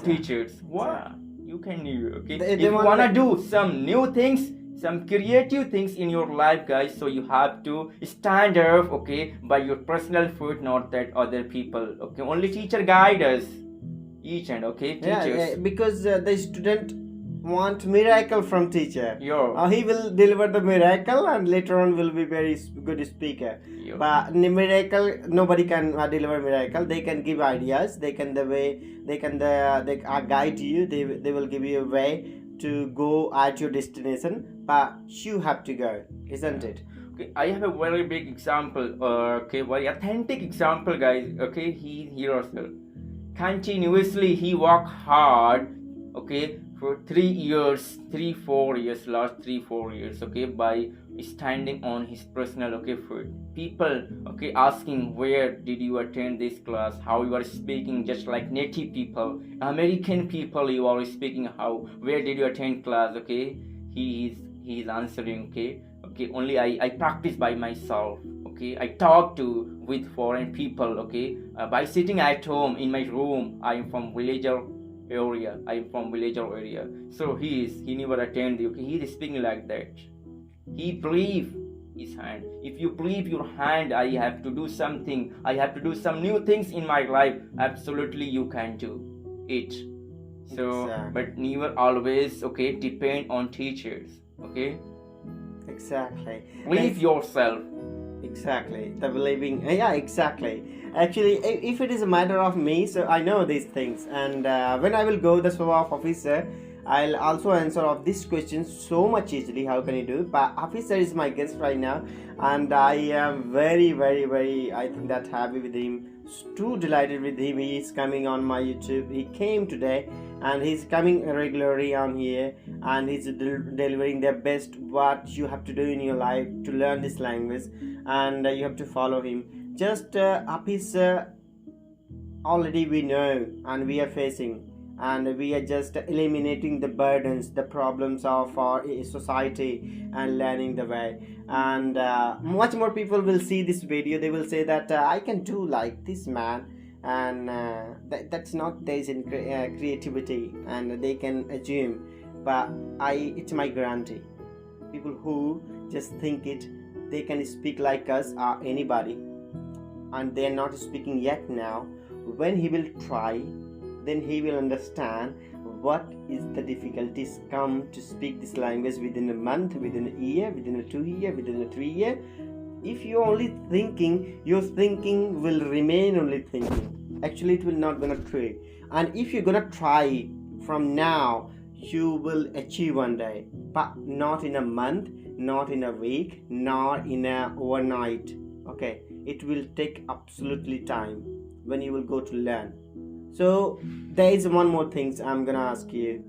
Teachers. Wow. You can if you wanna do some new things, some creative things in your life, guys. So you have to stand up, okay, by your personal foot, not that other people. Okay, only teacher guide us each and okay teachers. Because the student want miracle from teacher. Yo. He will deliver the miracle and later on will be very good speaker. Yo. But miracle, nobody can deliver miracle. They can give ideas. They can guide you. They will give you a way to go at your destination. But you have to go, isn't it? Okay, I have a very big example. Okay, very authentic example, guys. Okay, he also continuously he worked hard. Okay, for 4 years, last 4 years, okay, by standing on his personal okay foot. People okay asking where did you attend this class, how you are speaking just like native people, American people, you are speaking how, where did you attend class, okay, he is answering, okay, only I practice by myself, okay, I talk to with foreign people, okay, by sitting at home in my room. I am from villager area. So he never attend. Okay, he is speaking like that. He believe his hand. If you believe your hand, I have to do something. I have to do some new things in my life. Absolutely, you can do it. So, Exactly. but never always okay depend on teachers. Okay, Exactly. believe yourself. Exactly. The believing. Yeah, exactly. Actually, if it is a matter of me, so I know these things, and when I will go the SWAF officer, I'll also answer of this question so much easily. How can you do? But officer is my guest right now, and I am very, very, very. I think that happy with him. Too delighted with him. He is coming on my YouTube. He came today, and he's coming regularly on here, and he's delivering the best what you have to do in your life to learn this language, and you have to follow him. Just Hafiz, already we know and we are facing, and we are just eliminating the burdens, the problems of our society, and learning the way. And much more people will see this video. They will say that I can do like this man, and that's not there is in creativity, and they can assume. But it's my guarantee. People who just think it, they can speak like us or anybody, and they are not speaking yet now. When he will try, then he will understand what is the difficulties come to speak this language within a month, within a year, within a 2 year, within a 3 year. If you're only thinking, your thinking will remain only thinking. Actually, it will not gonna try. And if you're gonna try from now, you will achieve one day, but not in a month, not in a week, not in a overnight. Okay, it will take absolutely time when you will go to learn. So there is one more things I'm gonna ask you.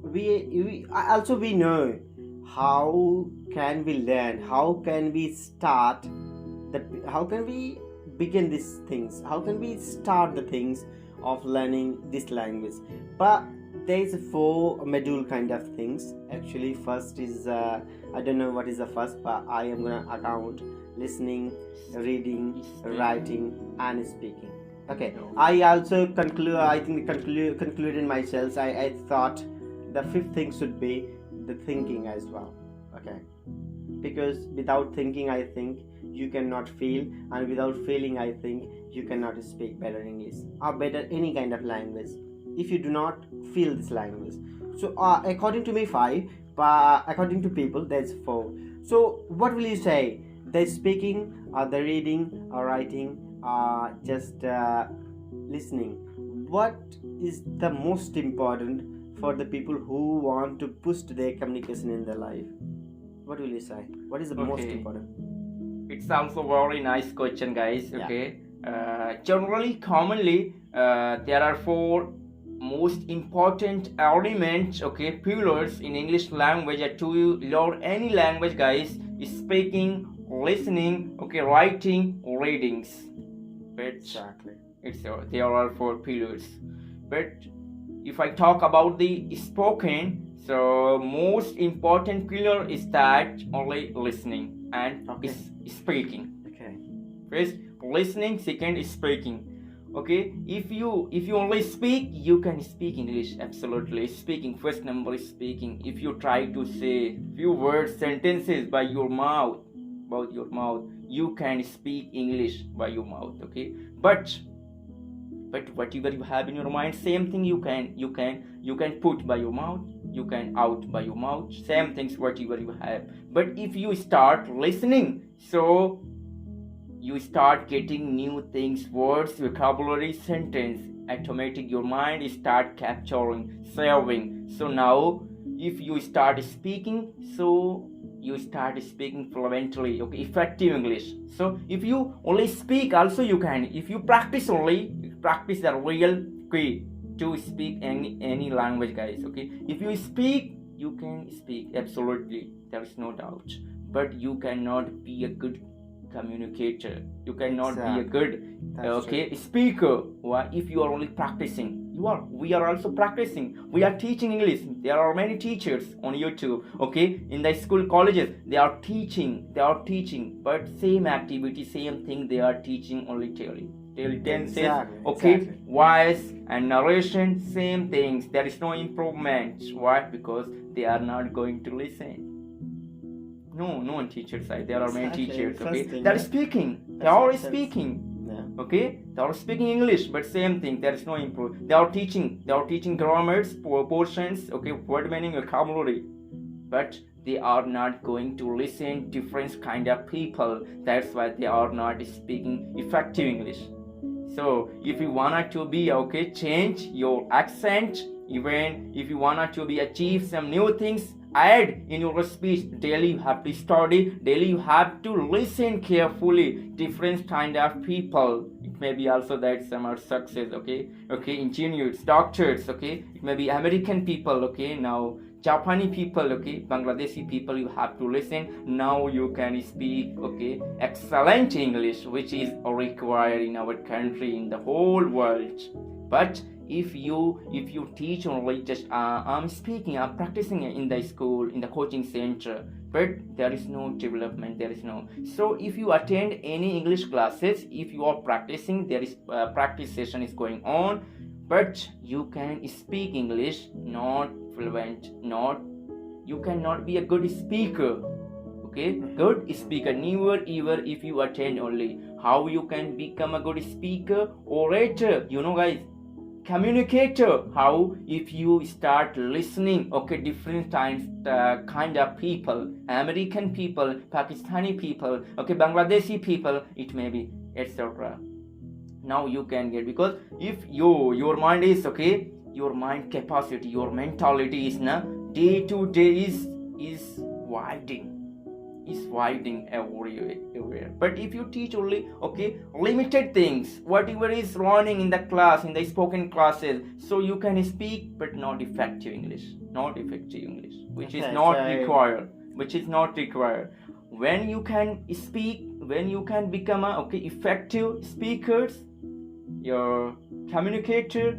We know how can we learn, how can we start how can we begin these things, how can we start the things of learning this language. But there is 4 module kind of things. Actually, first is I don't know what is the first, but I am gonna account listening, reading, writing, and speaking. Okay, I also concluded myself. I thought the 5th thing should be the thinking as well. Okay, because without thinking, I think you cannot feel, and without feeling, I think you cannot speak better English or better any kind of language if you do not feel this language. So according to me 5, but according to people there's 4. So what will you say? The speaking, or the reading, or writing, just listening? What is the most important for the people who want to boost their communication in their life? What will you say? What is the most important? It's also very nice question, guys. Yeah. Okay, commonly there are 4 most important elements, okay, pillars in English language to learn any language, guys. Speaking, listening, okay, writing, readings. But Exactly. there are 4 pillars. But if I talk about the spoken, so most important pillar is that only listening and Okay. speaking. Okay. First listening, second is speaking. Okay, if you only speak, you can speak English. Absolutely, speaking. First number is speaking. If you try to say few words, sentences by your mouth, you can speak English by your mouth. Okay, but whatever you have in your mind, same thing you can put by your mouth, you can out by your mouth, same things whatever you have. But if you start listening, so you start getting new things, words, vocabulary, sentence, automatic your mind start capturing, saving. So now if you start speaking, so you start speaking fluently, okay, effective English. So if you only speak, also you can, if you practice only, practice the real key to speak any language, guys. Okay, if you speak, you can speak, absolutely, there is no doubt. But you cannot be a good communicator, you cannot be a good speaker. Why? If you are only practicing, we are also practicing, we are teaching English. There are many teachers on YouTube, okay, in the school, colleges, they are teaching, but same activity, same thing they are teaching, only tenses, okay, voice and narration, same things, there is no improvement. Why? Because they are not going to listen. No on teacher side, there are many teachers, okay, they are speaking, they are speaking, okay, they are speaking English, but same thing, there is no improve. They are teaching grammars, portions, okay, word meaning, vocabulary, but they are not going to listen different kind of people. That's why they are not speaking effective English. So if you wanted to be, okay, change your accent, even if you wanted to be achieve some new things, add in your speech. Daily you have to study, daily you have to listen carefully different kind of people. It may be also that some are success, okay, engineers, doctors, okay, it may be American people, okay, now Japanese people, okay, Bangladeshi people, you have to listen. Now you can speak, okay, excellent English, which is required in our country, in the whole world. But if you teach only just I'm speaking, I'm practicing in the school, in the coaching center, but there is no development, there is no. So if you attend any English classes, if you are practicing, there is practice session is going on, but you can speak English not fluent, you cannot be a good speaker, okay, good speaker. Never ever if you attend only, how you can become a good speaker, orator, guys, communicator, how? If you start listening, okay, different times kind of people, American people, Pakistani people, okay, Bangladeshi people, it may be, etc. Now you can get, because if your mind is, okay, your mind capacity, your mentality is day to day is widening everywhere. But if you teach only, okay, limited things, whatever is running in the class, in the spoken classes, so you can speak but not effective English, which is not required. When you can speak, when you can become a, okay, effective speakers, your communicator,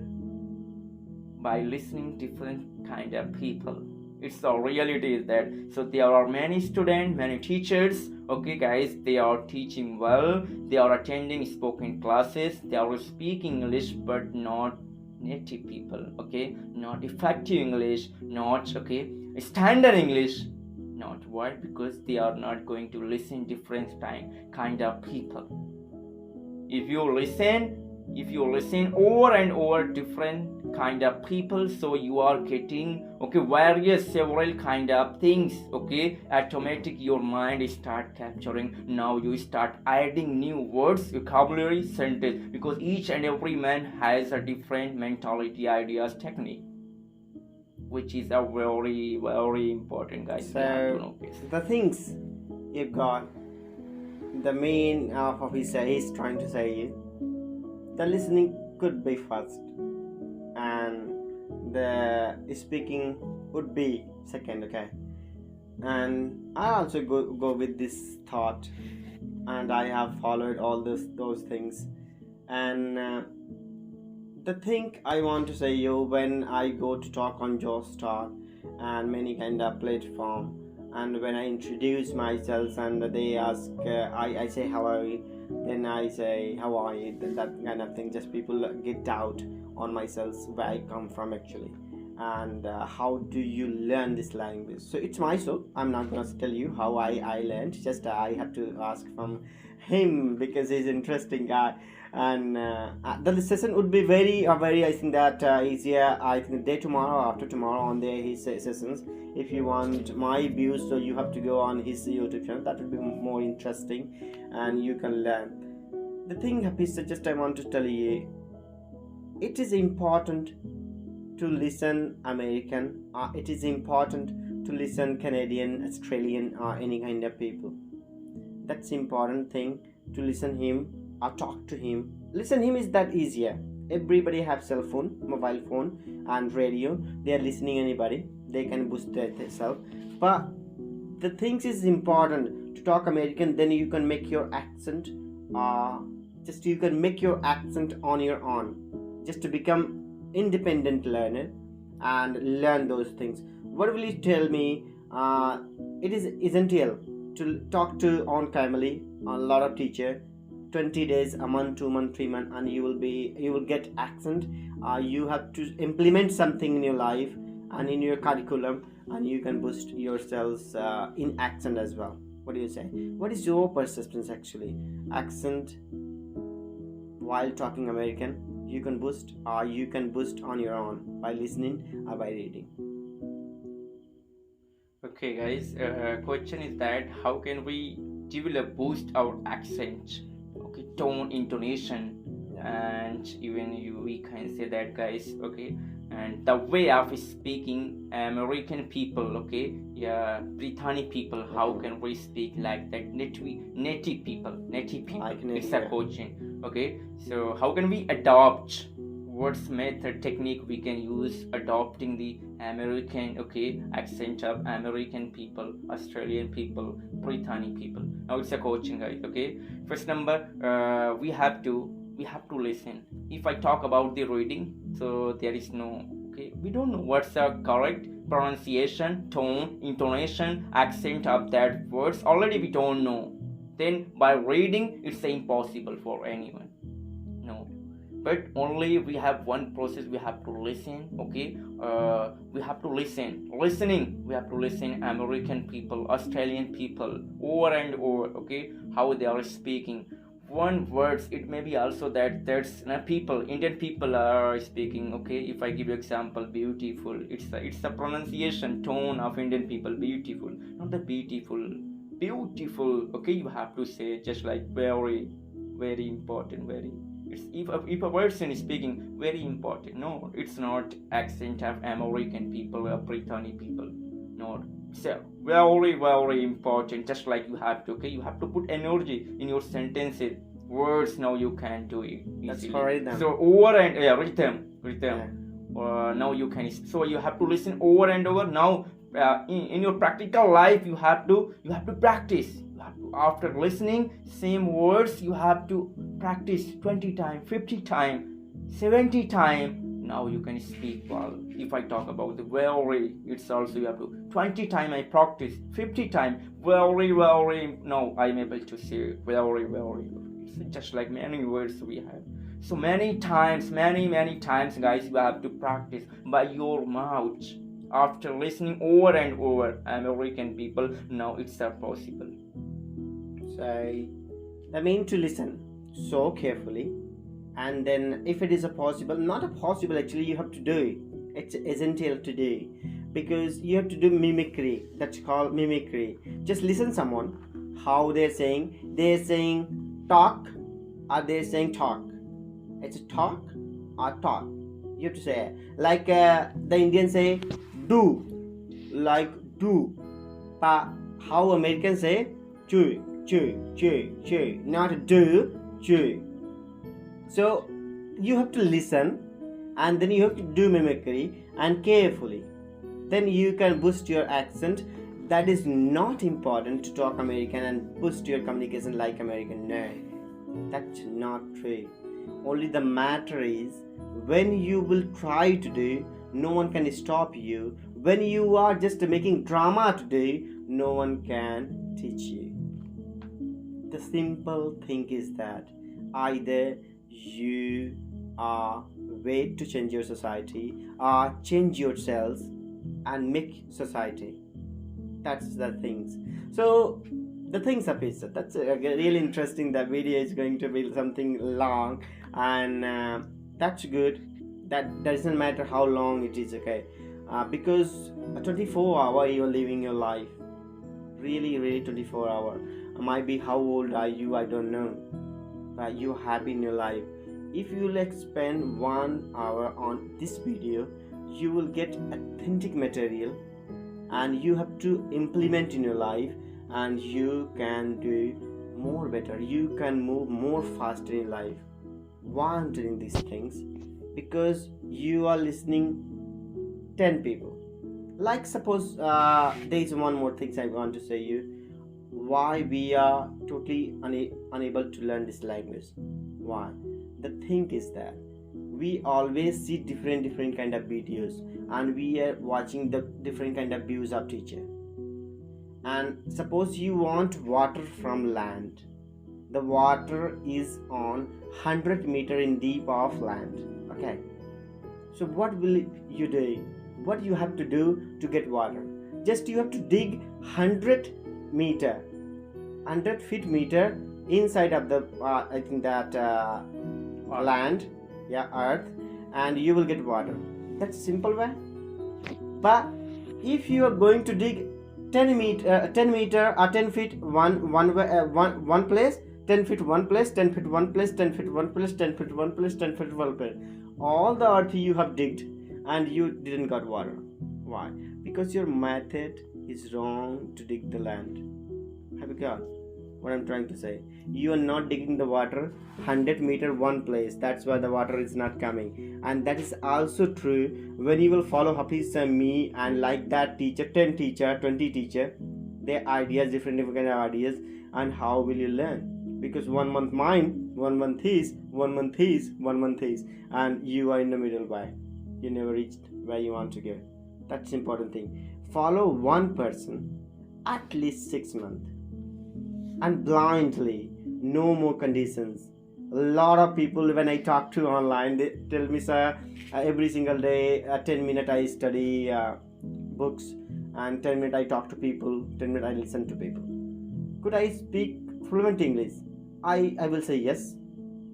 by listening different kind of people. It's the reality is that. So there are many students, many teachers, okay guys, they are teaching well, they are attending spoken classes, they are speaking English, but not native people, okay, not effective English, not, okay, standard English, not. Why? Because they are not going to listen different kind of people. If you listen over and over different kind of people, so you are getting, okay, various several kind of things, okay, automatic your mind start capturing. Now you start adding new words, vocabulary, sentence, because each and every man has a different mentality, ideas, technique, which is a very, very important, guys. So the things you got, the main of he's trying to say, the listening could be first and the speaking would be second, okay. And I also go with this thought, and I have followed all those things. And the thing I want to say you, when I go to talk on Joestar and many kind of platform, and when I introduce myself and they ask, I say hello, then I say how are you, then that kind of thing. Just people get doubt on myself, where I come from actually, and how do you learn this language. So it's myself, I'm not gonna tell you how I learned, just I have to ask from him because he's interesting guy. And the session would be very I think that easier, I think day tomorrow after tomorrow on there his sessions. If you want my views, so you have to go on his YouTube channel, that would be more interesting and you can learn. The thing happy, so just I want to tell you, it is important to listen American, it is important to listen Canadian, Australian, or any kind of people. That's important thing, to listen him or talk to him. Listen him is that easier. Everybody have cell phone, mobile phone and radio. They are listening anybody. They can boost themselves. But the things is important to talk American. Then you can make your accent. You can make your accent on your own. Just to become independent learner and learn those things. What will you tell me? It is essential to talk to on family, a lot of teacher, 20 days, a month, 2 months, 3 months, and you will get accent. You have to implement something in your life and in your curriculum, and you can boost yourselves in accent as well. What do you say? What is your perception actually? Accent while talking American, you can boost, or you can boost on your own by listening or by reading. Okay, guys. Question is that how can we develop boost our accent? Okay, tone, intonation, and even we can say that, guys. Okay, and the way of speaking American people. Okay, yeah, Britannic people. How can we speak like that? Native people. It's a question. Okay, so how can we adopt? What's method, technique we can use adopting the American, okay, accent of American people, Australian people, Britannic people. Now it's a coaching, guys. Okay, first number, we have to listen. If I talk about the reading, so there is no, okay, we don't know what's the correct pronunciation, tone, intonation, accent of that words. Already we don't know. Then by reading, it's impossible for anyone. No. But only we have one process, we have to listen. Okay, we have to listen. Listening, we have to listen American people, Australian people over and over. Okay, how they are speaking one words. It may be also that there's people, Indian people are speaking. Okay, if I give you example, beautiful, it's the pronunciation tone of Indian people. Beautiful, not the beautiful. Okay, you have to say just like very important, very. It's if a person is speaking very important. No, it's not accent of American people or Britannic people. No, it's very important. Just like you have to, okay, you have to put energy in your sentences. Words, now you can do it easily. That's for rhythm. So over and rhythm. Yeah. Now you can. So you have to listen over and over. Now in your practical life, you have to practice. After listening same words, you have to practice 20 times, 50 times, 70 times. Now you can speak well. If I talk about the very, it's also you have to 20 times I practice, 50 times, very. Now I'm able to say very. It's just like many words we have. So many times, guys, you have to practice by your mouth. After listening over and over American people, now it's possible. So I mean to listen so carefully, and then if it is not a possible actually, you have to do it. It's essential to do, because you have to do mimicry. That's called mimicry. Just listen someone how they're saying talk, or they're saying talk. It's a talk or talk. You have to say like the Indians say do, like do, but how Americans say chew, not do, chew. So you have to listen, and then you have to do mimicry and carefully. Then you can boost your accent. That is not important to talk American and boost your communication like American. No, that's not true. Only the matter is when you will try to do, no one can stop you. When you are just making drama to do, no one can teach you. the simple thing is that either you wait to change your society or change yourselves and make society. That's the things. So the things are pizza. That's really interesting. The video is going to be something long, and that's good. That doesn't matter how long it is, okay? Because a 24-hour you're living your life, really 24-hour. Might be how old are you? I don't know, but you're happy in your life. If you like spend 1 hour on this video, you will get authentic material, and you have to implement in your life, and you can do more better. You can move more faster in life. Why I'm doing these things? Because you are listening 10 people. Like suppose there is one more thing I want to say you. Why we are totally unable to learn this language? Why? The thing is that we always see different kind of videos, and we are watching the different kind of views of teacher. And suppose you want water from land, the water is on 100 meter in deep of land, okay? So what will you do? What you have to do to get water? Just you have to dig 100 feet meter inside of the I think that land, yeah, earth, and you will get water. That's simple way. But if you are going to dig 10 meter or 10 feet one place, 10 feet one place, 10 feet one place, 10 feet one place, 10 feet one place, 10 feet one place, all the earth you have digged, and you didn't got water. Why? Because your method is wrong to dig the land. Have you got what I'm trying to say? You are not digging the water 100 meter one place. That's why the water is not coming. And that is also true when you will follow Hafiz and me, and like that teacher, 10 teacher, 20 teacher, their ideas, different kind of ideas, and how will you learn? Because 1 month mine, 1 month his, 1 month his, 1 month his, and you are in the middle. By you never reached where you want to go. That's important thing. Follow one person at least 6 months, and blindly, no more conditions. A lot of people when I talk to online, they tell me, sir, every single day 10 minutes I study books, and 10 minutes I talk to people, 10 minutes I listen to people. Could I speak fluent English? I will say yes,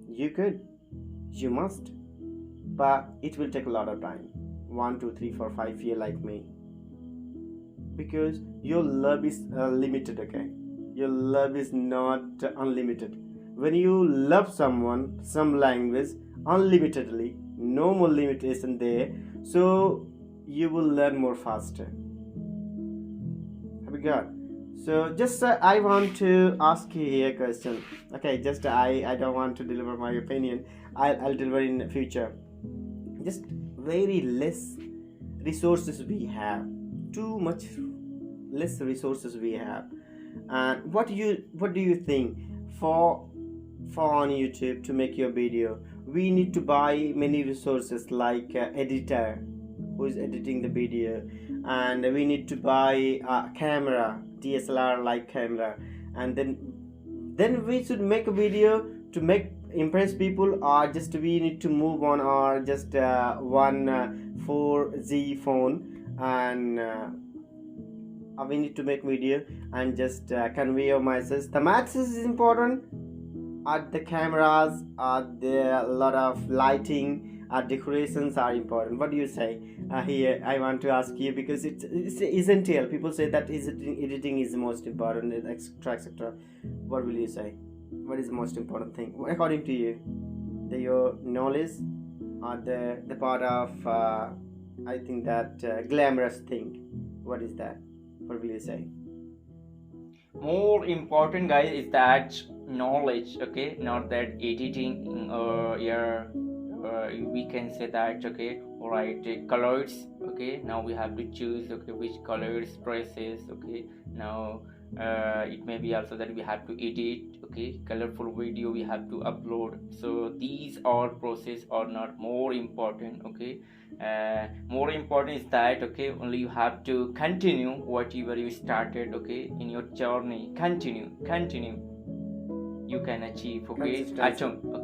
you could, you must, but it will take a lot of time, 1 2 3 4 5 years like me, because your love is limited, okay? Your love is not unlimited. When you love someone, some language unlimitedly, no more limitation there, so you will learn more faster. Have you got? So just I want to ask you here a question. Okay, just I don't want to deliver my opinion. I'll deliver in the future. Just very less resources we have, too much less resources we have. And what do you think for on YouTube to make your video? We need to buy many resources like editor who is editing the video, and we need to buy a camera, DSLR like camera, and then we should make a video to make impress people, or just we need to move on, or just one 4G phone, and we need to make video and just convey your message. The message is important, the cameras, the lot of lighting, decorations are important. What do you say? Here I want to ask you, because it's essential. People say that editing is the most important, etc. What will you say? What is the most important thing according to you? Your knowledge, or the part of I think that glamorous thing? What is that? What will you say? More important, guys, is that knowledge, okay, not that editing we can say that, okay, all right, colors, okay, now we have to choose, okay, which colors, dresses, okay, now it may be also that we have to edit, okay, colorful video we have to upload. So these all process are not more important, okay. More important is that, okay, only you have to continue whatever you started, okay, in your journey. Continue. you can achieve. Okay,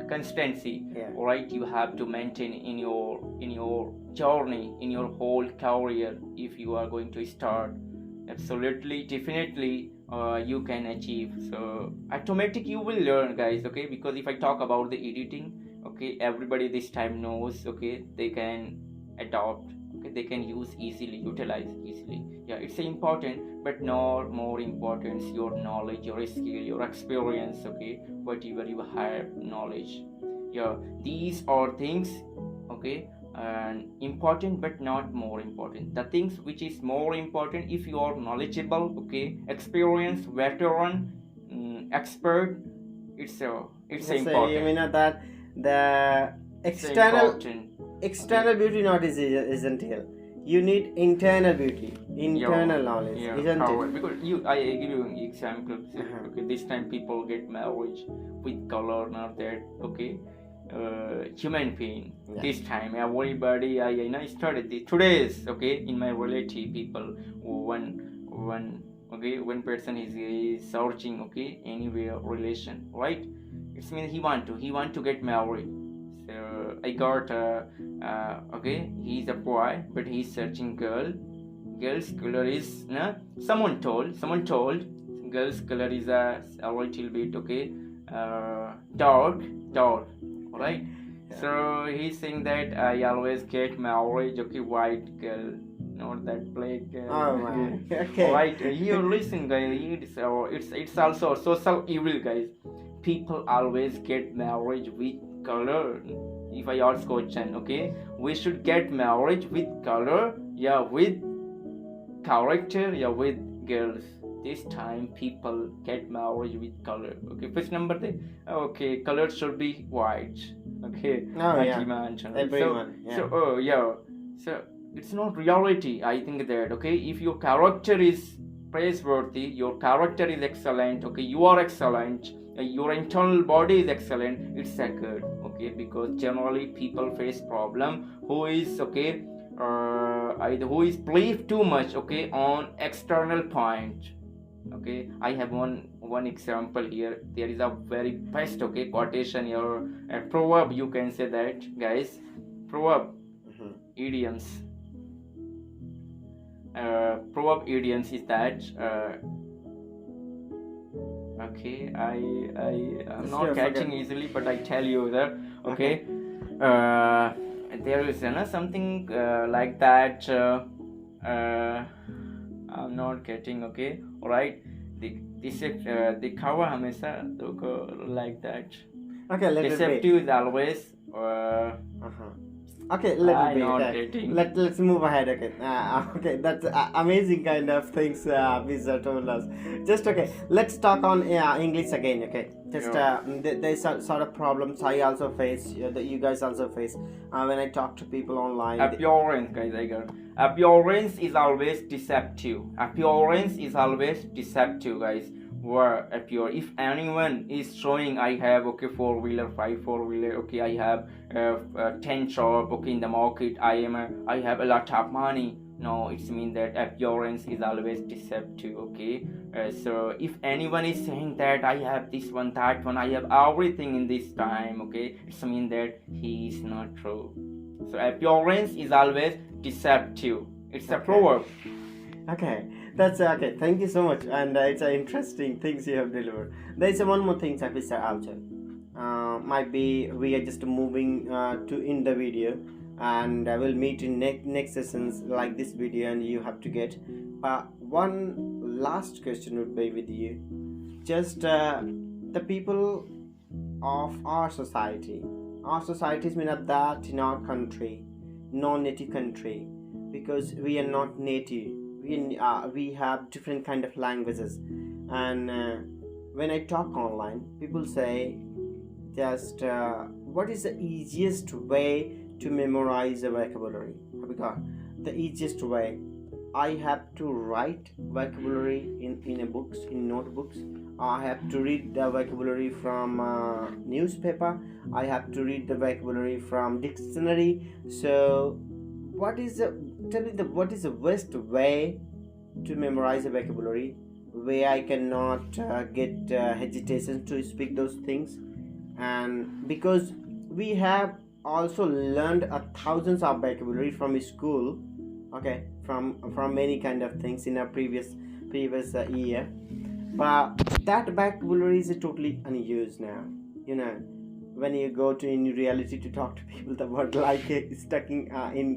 consistency. Yeah. Right, you have to maintain in your journey, in your whole career. If you are going to start, absolutely, definitely, you can achieve. So automatic you will learn, guys. Okay, because if I talk about the editing, okay, everybody this time knows. Okay, they can adopt. Okay, they can use easily, utilize easily. Yeah, it's important, but not more important your knowledge, your skill, your experience. Okay, whatever you have knowledge. Yeah, these are things. Okay, and important but not more important. The things which is more important, if you are knowledgeable, okay, experienced, veteran, expert, it's important. You mean that the external beauty not isn't here. You need internal beauty, internal knowledge, isn't it? Because I give you an example. Okay, this time people get married with color, not that. Okay, human being. Yeah. This time everybody I started this today's, okay, in my relative people, one person is searching, okay, anywhere relation, right? It means he want to get married. So I got okay, he's a boy but he's searching girl's color is someone told girl's color is a little bit, okay, dark, right? Yeah. So he's saying that I always get married, okay, white girl, not that black girl. Oh my. Okay. Right, you listen, guys. It's also social evil, guys. People always get married with color. If I ask question, okay, we should get married with color, yeah, with character, yeah, with girls. This time people get married with color. Okay, first number they, okay, color should be white. Okay, oh yeah, everyone. Yeah. So it's not reality. I think that, okay, if your character is praiseworthy, your character is excellent, okay, you are excellent, your internal body is excellent, it's a good, okay, because generally people face problem who is, okay, who is believe too much, okay, on external point. Okay, I have one example here. There is a very best, okay, quotation here, a proverb, you can say that, guys. Proverb, idioms. Proverb idioms is that, okay, I'm not catching easily, but I tell you that, okay, there is something like that, I'm not getting, okay, alright, the cover hamesha like that. Okay, deceptive is always okay, let's move ahead. Okay, okay, that's amazing kind of things Visa told us. Just okay, let's talk on English again. Okay, just there's sort of problems I also face, that you guys also face when I talk to people online. Appearance, guys, I got appearance is always deceptive. Appearance is always deceptive, guys. Where appear, if anyone is showing I have, okay, 4-wheeler, 5 4-wheeler, okay, I have 10 shop, okay, in the market, I have a lot of money. No, it's mean that appearance is always deceptive. Okay, so if anyone is saying that I have this one, that one, I have everything in this time, okay, it's mean that he is not true. So appearance is always deceptive. It's a proverb. Okay, that's okay. Thank you so much, and it's interesting things you have delivered. There's one more thing, Mr. Alter. Might be we are just moving to in the video, and I will meet in next sessions like this video, and you have to get. One last question would be with you. Just the people of our society. Our societies mean that in our country, non-native country, because we are not native. We have different kind of languages, and when I talk online, people say just what is the easiest way to memorize a vocabulary? Because the easiest way, I have to write vocabulary in a books, in notebooks. I have to read the vocabulary from newspaper. I have to read the vocabulary from dictionary. So what is the best way to memorize a vocabulary? where I cannot get hesitation to speak those things. And because we have also learned thousands of vocabulary from school, okay, from many kind of things in our previous year, but that vocabulary is totally unused now. You know, when you go to in reality to talk to people, the word like is stuck in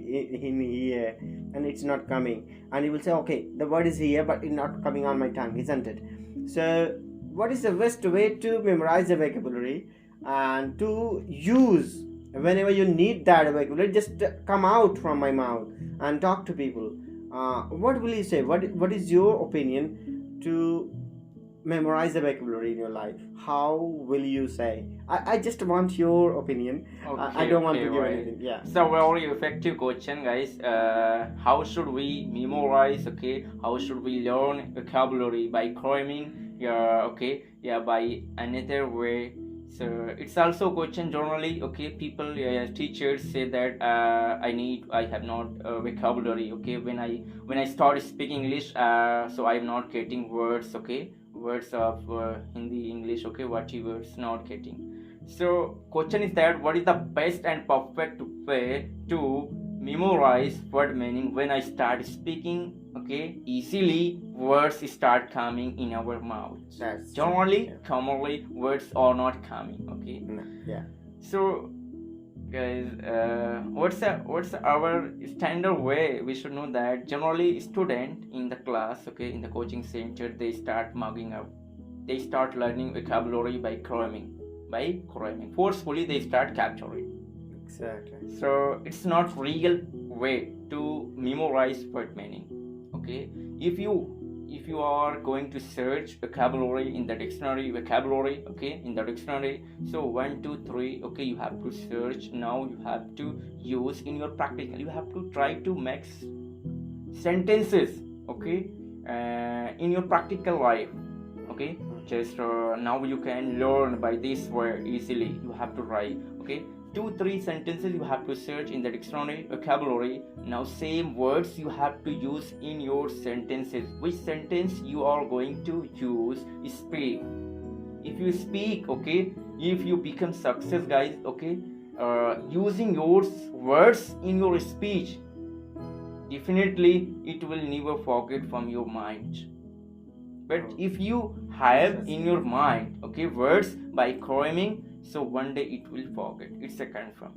here, and it's not coming. And you will say, okay, the word is here, but it's not coming on my tongue, isn't it? So, what is the best way to memorize the vocabulary and to use whenever you need that vocabulary? Just come out from my mouth and talk to people. What will you say? What is your opinion to memorize the vocabulary in your life? How will you say? I just want your opinion. I don't want to give anything. Yeah. It's a very effective question, guys. How should we memorize? Okay, how should we learn vocabulary? By cramming? Yeah. Okay. Yeah. By another way. So it's also a question generally. Okay, people, teachers say that I have not vocabulary. Okay, when I start speaking English, so I'm not getting words. Okay, words of Hindi, English. Okay, what you words not getting. So question is that what is the best and perfect way to memorize word meaning when I start speaking? Okay, easily words start coming in our mouth. That's generally true. commonly words are not coming. Okay. No, yeah. So guys, what's our standard way? We should know that generally student in the class, okay, in the coaching center, they start mugging up. They start learning vocabulary by cramming. Forcefully they start capturing. Exactly. So it's not real way to memorize word meaning. Okay, if you are going to search vocabulary in the dictionary, okay, in the dictionary, so 1 2 3, okay, you have to search. Now you have to use in your practical, you have to try to make sentences, okay, in your practical life. Okay, just now you can learn by this way easily. You have to write, okay, 2-3 sentences you have to search in the dictionary vocabulary. Now same words you have to use in your sentences. Which sentence you are going to use? Speak. If you speak, okay, if you become success, guys, okay, using your words in your speech, definitely it will never forget from your mind. But if you have in your mind, okay, words by cramming, so one day it will forget. It's a confirm.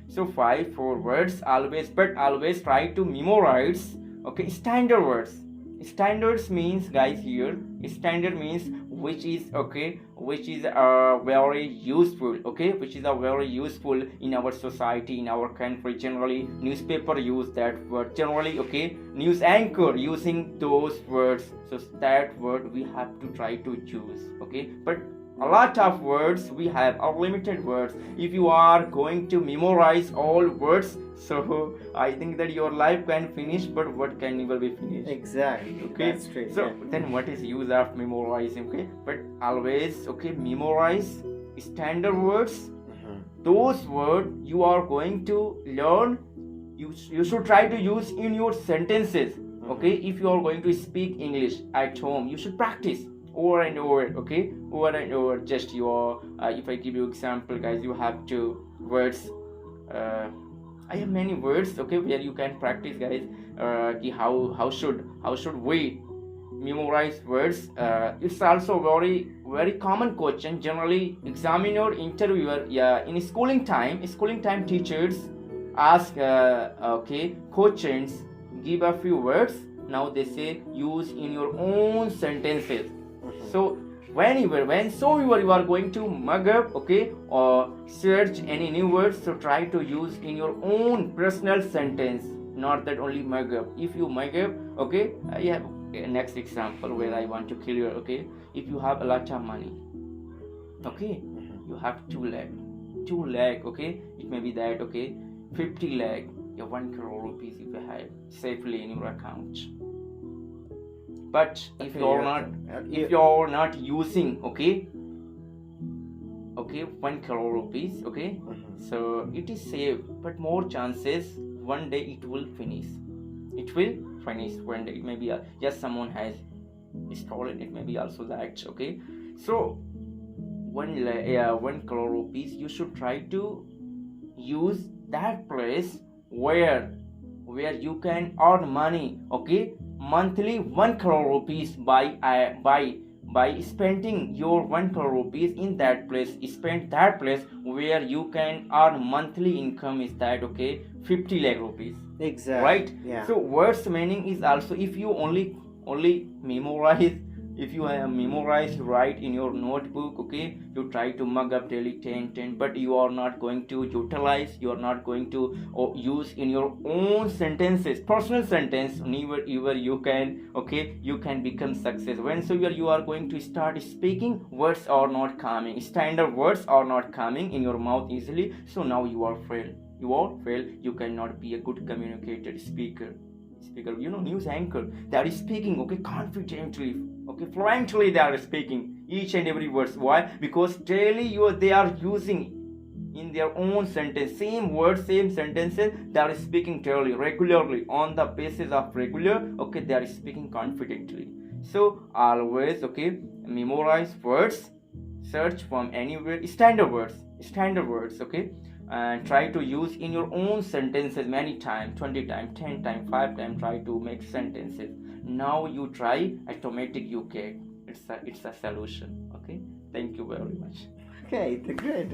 So 4 words always, but always try to memorize, okay, standard words. Standards means, guys, here standard means which is very useful, okay, which is very useful in our society, in our country. Generally newspaper use that word, generally, okay, news anchor using those words. So that word we have to try to choose, okay. But a lot of words we have, unlimited words. If you are going to memorize all words, so I think that your life can finish, but what can never be finished. Exactly. Okay. That's true. So yeah. then what is use of memorizing? Okay, but always, okay, memorize standard words. Those words you are going to learn, you should try to use in your sentences. Okay, if you are going to speak English at home, you should practice over and over, okay, over and over. Just your if I give you example, guys, you have two words. I have many words, okay, where you can practice, guys. How should we memorize words? It's also very common question. Generally, examiner, interviewer, in schooling time, teachers ask, okay, questions, give a few words. Now they say use in your own sentences. So whenever you are going to mug up, okay, or search any new words, so try to use in your own personal sentence, not that only mug up. If you mug up, okay, I have a next example where I want to clear, okay. If you have a lot of money, okay, you have 2 lakh, okay, it may be that, okay, 50 lakh, 1 crore rupees if you have safely in your account. But if you're not using, okay, 1 crore rupees, okay, so it is safe, but more chances one day it will finish one day. Maybe just someone has stolen, it may be also that. Okay, so one crore rupees, you should try to use that place where you can earn money, okay, monthly 1 crore rupees by spending your 1 crore rupees in that place. Spend that place where you can earn monthly income is that, okay, 50 lakh rupees. Exactly. Right? Yeah. So words meaning is also, if you only memorize, if you have memorized right in your notebook, okay, you try to mug up daily 10, but you are not going to utilize, you are not going to use in your own sentences, personal sentence, never you can, okay, you can become success. When so you are going to start speaking, words are not coming, standard words are not coming in your mouth easily, so now you are fail, you cannot be a good communicator, speaker, news anchor, they are speaking, okay, confidently, okay, fluently they are speaking each and every words. Why? Because daily they are using in their own sentence, same words, same sentences, they are speaking daily, regularly, on the basis of regular, okay, they are speaking confidently. So always, okay, memorize words, search from anywhere, standard words, okay, and try to use in your own sentences many times, 20 times, 10 times, 5 times, try to make sentences. Now you try, automatic you get, it's a solution. Okay, thank you very much. Okay, great.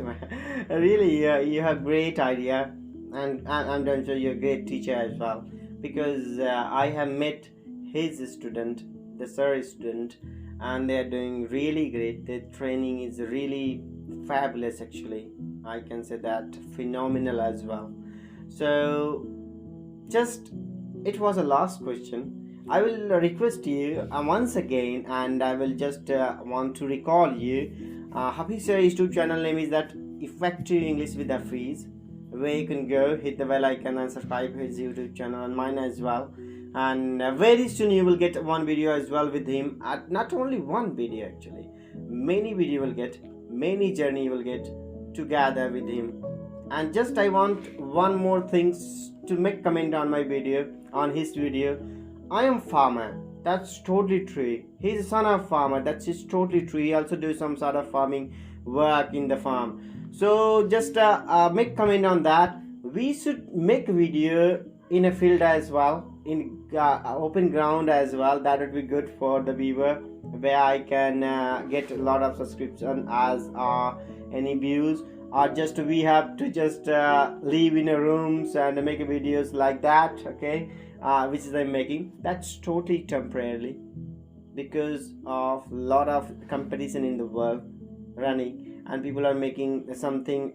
Really, you have great idea, and I'm sure you're a great teacher as well, because I have met his student, the sir student, and they are doing really great. The training is really fabulous, actually. I can say that phenomenal as well. So, just it was a last question. I will request you once again, and I will just want to recall you. Hafiz sir YouTube channel name is that Effective English with Hafiz, where you can go hit the bell icon and subscribe his YouTube channel and mine as well. And very soon you will get one video as well with him. Not only one video, actually, many video will get, many journey you will get together with him. And just I want one more thing to make comment on my video, on his video. I am farmer, that's totally true. He's a son of farmer, that's just totally true. He also do some sort of farming work in the farm. So just make comment on that. We should make video in a field as well, in open ground as well. That would be good for the viewer, where I can get a lot of subscription as any views, or just we have to just live in a rooms and make videos like that, okay, which is I'm making. That's totally temporarily, because of lot of competition in the world running, and people are making something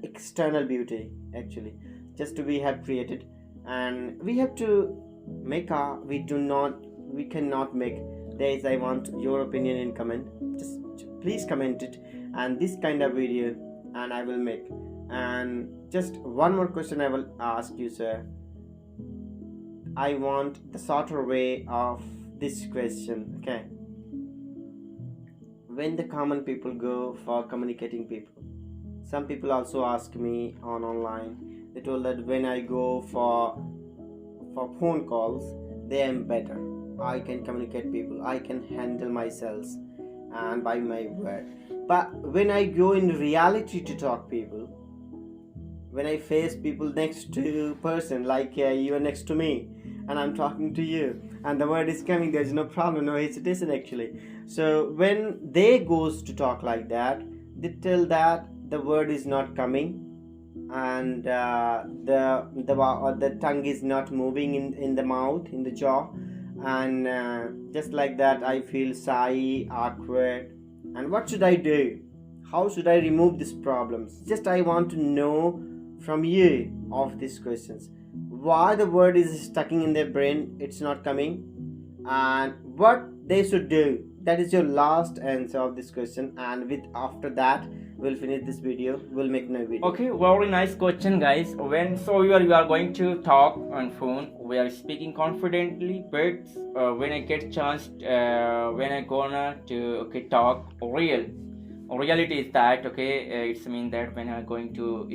external beauty, actually, just to we have created, and we have to make we cannot make. There is, I want your opinion in comment, just please comment it, and this kind of video and I will make. And just one more question I will ask you, sir. I want the shorter way of this question, okay? When the common people go for communicating people, some people also ask me online, they told that when I go for phone calls, they am better, I can communicate people, I can handle myself and by my word. But when I go in reality to talk people, when I face people next to person, like you are next to me and I'm talking to you and the word is coming, there's no problem, no hesitation, actually. So when they goes to talk like that, they tell that the word is not coming, and the tongue is not moving in the mouth, in the jaw, and just like that I feel shy, awkward. And what should I do? How should I remove these problems? Just I want to know from you of these questions, why the word is stuck in their brain, it's not coming, and what they should do. That is your last answer of this question, and with after that we'll finish this video, we'll make no video. Okay, very nice question, guys. When so you are going to talk on phone, we are speaking confidently, but when I get chance, when I gonna to talk reality is that, okay, it's mean that when I'm going to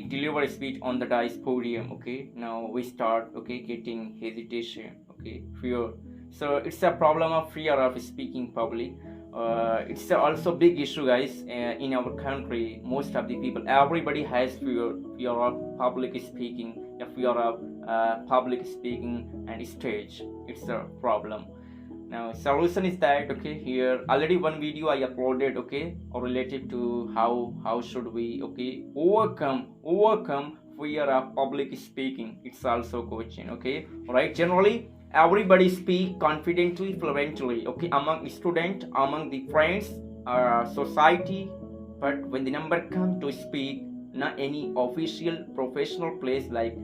deliver a speech on the dice podium, okay, now we start, okay, getting hesitation, okay, fear. So it's a problem of fear of speaking public. It's also big issue, guys, in our country. Most of the people, everybody has fear of public speaking, a fear of public speaking and stage. It's a problem. Now solution is that, okay, here already one video I uploaded, okay, related to how should we, okay, overcome fear of public speaking. It's also coaching, okay, right? Generally everybody speak confidently, fluently, okay, among student, among the friends, society. But when the number come to speak, not any official professional place like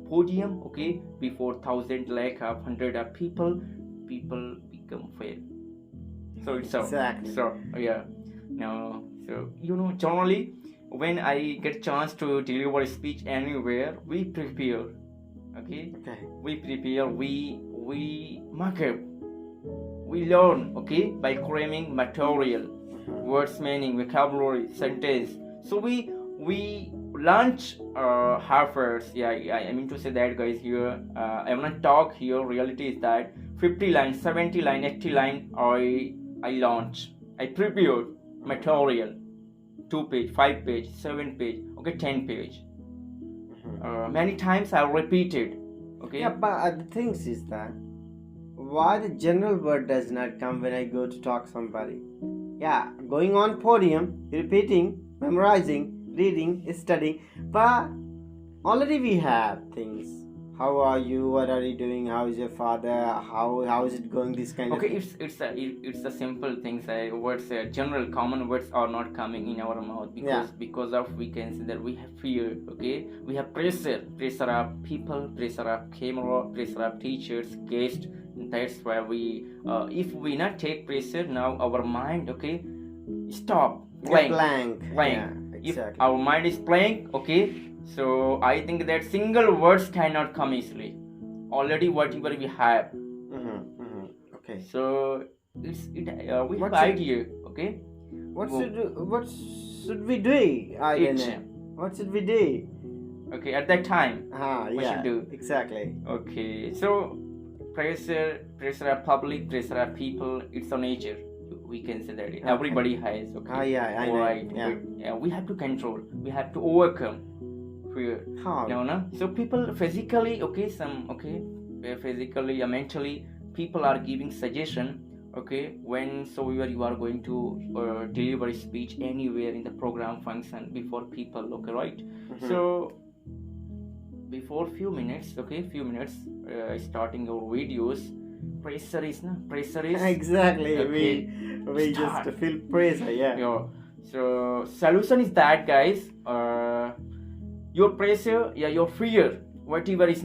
podium, okay, before thousand, lakh of hundred of people become fail. So it's Exactly. so yeah. Now, so generally when I get chance to deliver a speech anywhere, we prepare, okay, Okay. we prepare, we mark up, we learn, okay, by cramming material, words, meaning, vocabulary, sentence. So we launch half first. Yeah, I mean to say that, guys, here I wanna talk here. Reality is that 50 line, 70 line, 80 line I launch. I prepare material, 2 page, 5 page, 7 page, okay, 10 page. Many times I repeated, okay. Yeah, but the thing is that why the general word does not come when I go to talk somebody? Yeah, going on podium, repeating, memorizing, reading, studying, but already we have things. How are you? What are you doing? How is your father? How is it going? This kind Okay, of. it's a simple things. Words, general common words are not coming in our mouth because of, we can say that we have fear. Okay, we have pressure of people, pressure of camera, pressure of teachers, guests. That's why we, if we not take pressure now, our mind, okay, stop blank. Yeah, exactly. If our mind is blank, okay, so I think that single words cannot come easily. Already whatever we have. Okay. So we have What's idea, okay. What should we do? I don't know. What should we do? Okay, at that time. What should do? Exactly. Okay, so pressure of public, pressure of people, it's a nature. We can say that everybody has. Okay. I know. Right. Yeah. We have to control. We have to overcome fear. How? No. So people physically, okay, physically, mentally, people are giving suggestion. Okay, when you are going to deliver a speech anywhere in the program function before people. Okay, right. So before few minutes, starting our videos, pressure is Exactly. Okay. We Start. just feel pressure. Yeah. So solution is that, guys, your pressure, your fear, whatever is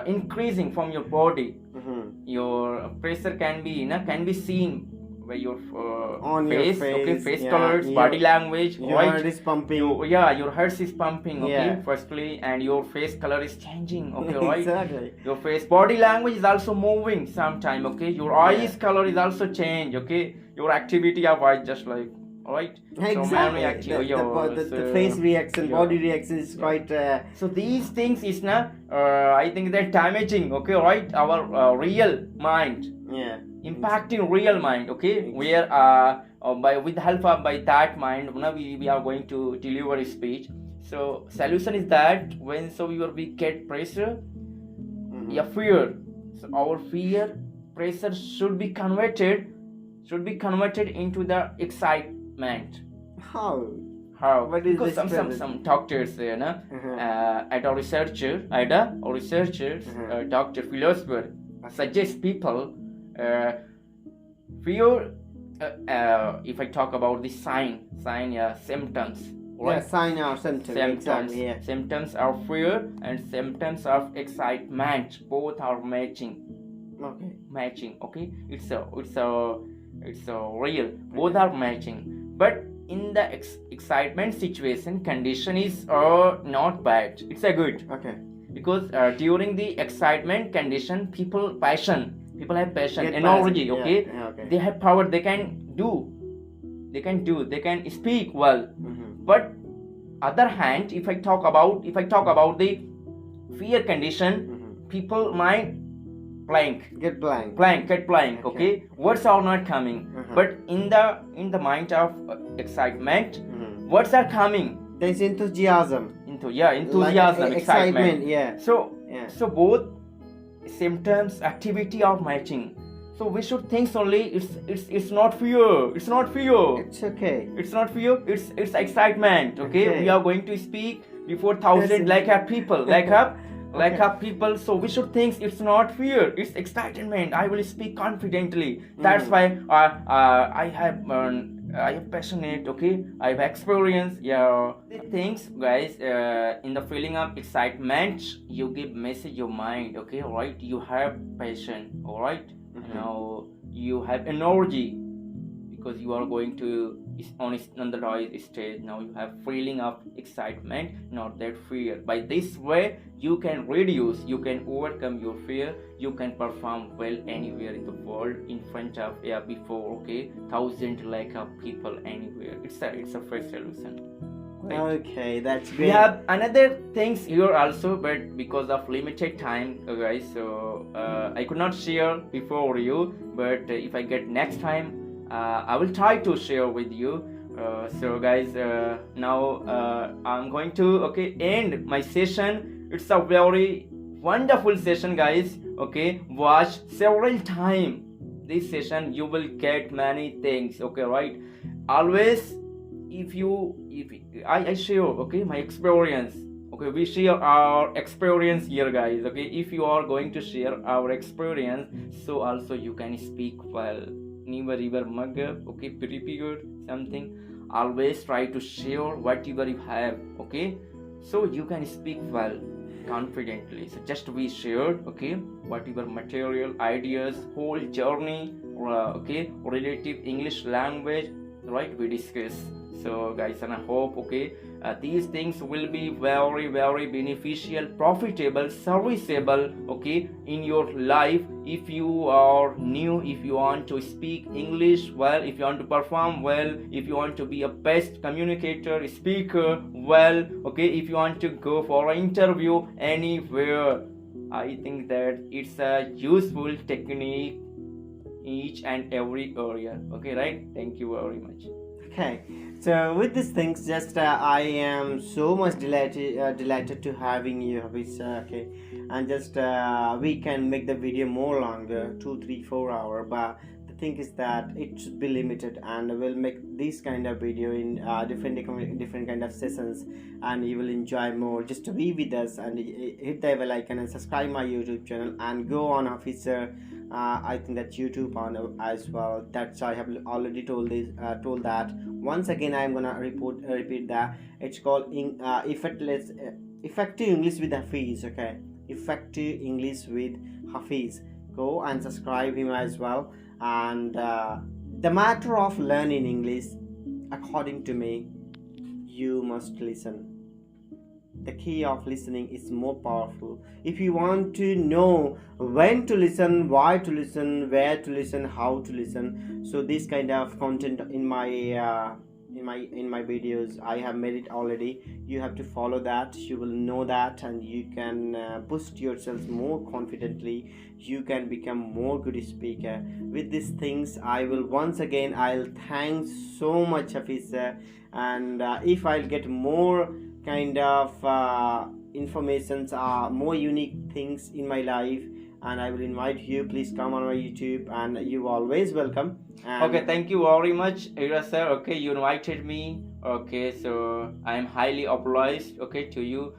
increasing from your body. Your pressure can be seen by your On face, your face, okay, face yeah, colors, body language, Your right? heart is pumping. Your heart is pumping, okay, Yeah. firstly, and your face color is changing, okay, right? Exactly. Your face body language is also moving sometime, okay. Your eyes color is also change, okay. Your activity of eyes just like, right? Exactly. The face reaction, body reaction is quite. So these things is I think they're damaging, okay, right? Our real mind. Yeah. Impacting real mind, okay, where with the help of by that mind, we are going to deliver a speech. So solution is that when we get pressure, fear. So our fear, pressure should be converted into the excitement. How? What is because some doctors, at a researcher, doctor, philosopher suggest people. Fear, if I talk about the sign, symptoms, right? Yeah, sign or symptom. Exactly, yeah. Symptoms of fear and symptoms of excitement, both are matching. Okay, it's a real, both are matching. But in the excitement situation, condition is not bad, it's a good. Okay. Because during the excitement condition, people have passion, energy, okay? Okay. They have power, they can they can speak well. But other hand, if I talk about the fear condition, people might blank. Get blank. Get blank. Okay. Words are not coming, but in the mind of excitement, words are coming. There's enthusiasm. Enthusiasm, Like, excitement. Yeah. So both symptoms, activity are matching. So we should think only it's not fear. It's not fear. It's okay. It's not fear. It's excitement. Okay. We are going to speak before thousand like a people, like a people. So we should think it's not fear. It's excitement. I will speak confidently. That's why I am passionate. Okay. I have experience. Yeah. The things, guys. In the feeling of excitement, you give message your mind. Okay. All right. You have passion. All right. Now you have energy because you are going to on the rise stage. Now you have feeling of excitement, not that fear. By this way, you can reduce, you can overcome your fear. You can perform well anywhere in the world in front of before thousand like of people anywhere. It's a first solution. Right. Okay, that's great. We have another things here also, but because of limited time, guys, so I could not share before you. But if I get next time, I will try to share with you. So guys, now I'm going to end my session. It's a very wonderful session, guys. Watch several times this session. You will get many things. Right? Always. If I share my experience, we share our experience here, guys. If you are going to share our experience, so also you can speak well. Never mug up, prepare something. Always try to share whatever you have, so you can speak well confidently. So just we shared, whatever material, ideas, whole journey, relative English language, right? We discuss. So guys, and I hope these things will be very, very beneficial, profitable, serviceable in your life. If you are new, if you want to speak English well, if you want to perform well, if you want to be a best communicator, speaker well, if you want to go for an interview anywhere, I think that it's a useful technique each and every area. Right? Thank you very much. Okay, so with these things, just I am so much delighted to having you, Hafiz. And just we can make the video more longer, 2, 3, 4 hours. But the thing is that it should be limited, and we'll make this kind of video in different kind of sessions, and you will enjoy more. Just to be with us and hit the bell icon and subscribe my YouTube channel and go on Hafiz. I think that YouTube on as well. That's I have already told that. Once again, I'm gonna repeat that. It's called effective English with Hafiz. Effective English with Hafiz. Go and subscribe him as well. And the matter of learning English, according to me, you must listen. The key of listening is more powerful. If you want to know when to listen, why to listen, where to listen, how to listen, so this kind of content in my videos, I have made it already. You have to follow that. You will know that, and you can boost yourself more confidently. You can become more good speaker. With these things, I'll thank so much, Hafiz, and if I'll get more kind of informations, more unique things in my life, and I will invite you. Please come on my YouTube, and you always welcome. And thank you very much, Ira sir. You invited me. So I am highly obliged to you.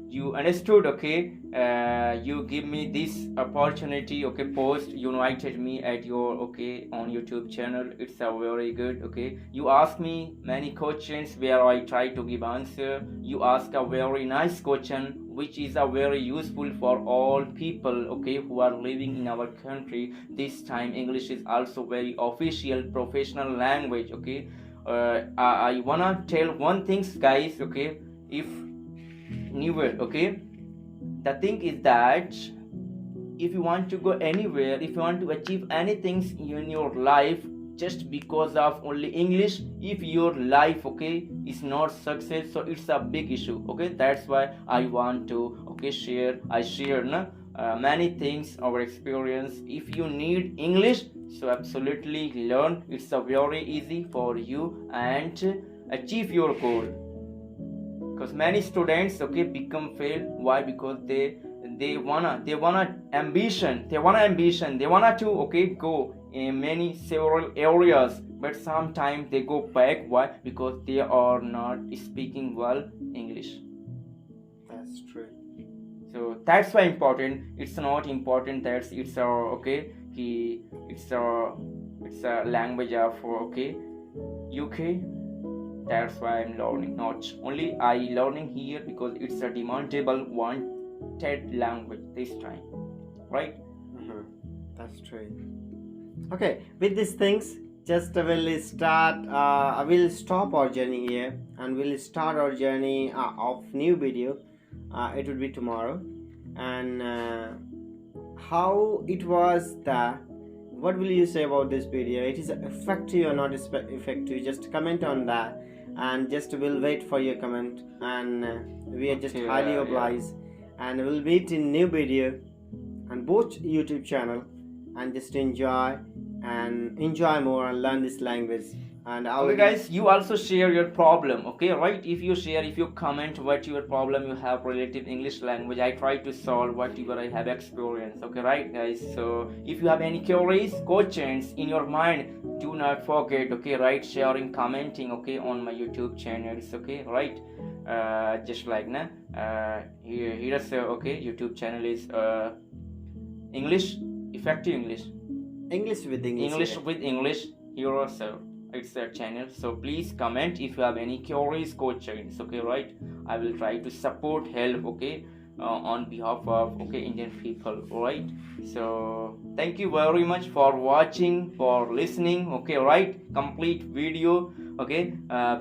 You understood, you give me this opportunity, post, you invited me at your, on YouTube channel. It's a very good, you ask me many questions where I try to give answer. You ask a very nice question, which is a very useful for all people, who are living in our country. This time English is also very official, professional language, I wanna tell one thing, guys, if newer, the thing is that if you want to go anywhere, if you want to achieve anything in your life just because of only English, if your life is not success, so it's a big issue. That's why I want to share many things, our experience. If you need English, so absolutely learn. It's a very easy for you and achieve your goal. Because many students become fail. Why? Because they wanna ambition, they wanna to go in many several areas, but sometimes they go back. Why? Because they are not speaking well English. That's true. So that's why important. It's not important that it's a language of UK. That's why I'm learning. Not only I learning here because it's a demandable wanted language this time, right? That's true. Okay, with these things, just we'll start. We'll stop our journey here, and we'll start our journey of new video. It will be tomorrow, and how it was the. What will you say about this video? It is effective or not effective? Just comment on that, and just we'll wait for your comment. And we are just highly obliged, and we'll meet in new video on both YouTube channel, and just enjoy more and learn this language. And okay guys, you also share your problem, right? If you comment what your problem you have related English language, I try to solve whatever I have experienced, right guys? So if you have any queries, questions in your mind, do not forget, right, sharing, commenting, on my YouTube channels, right? Just like here's YouTube channel is English, effective English with English here also. It's a channel, so please comment if you have any queries, questions, right? I will try to support, help, on behalf of Indian people, right? So thank you very much for watching, for listening, right? Complete video,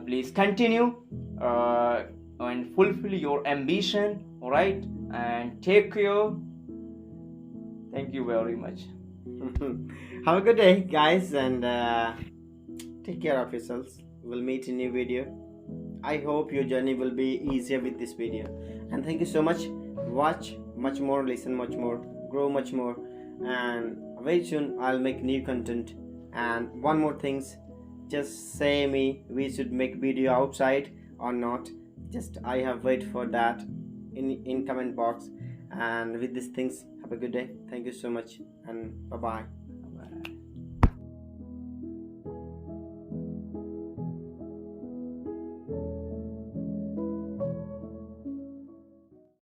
please continue and fulfill your ambition, right? And take care. Thank you very much. Have a good day, guys, and take care of yourselves. We'll meet in new video. I hope your journey will be easier with this video. And thank you so much. Watch much more, listen much more, grow much more, and very soon I'll make new content. And one more things, just say me we should make video outside or not. Just I have wait for that in comment box. And with these things, have a good day. Thank you so much, and bye bye.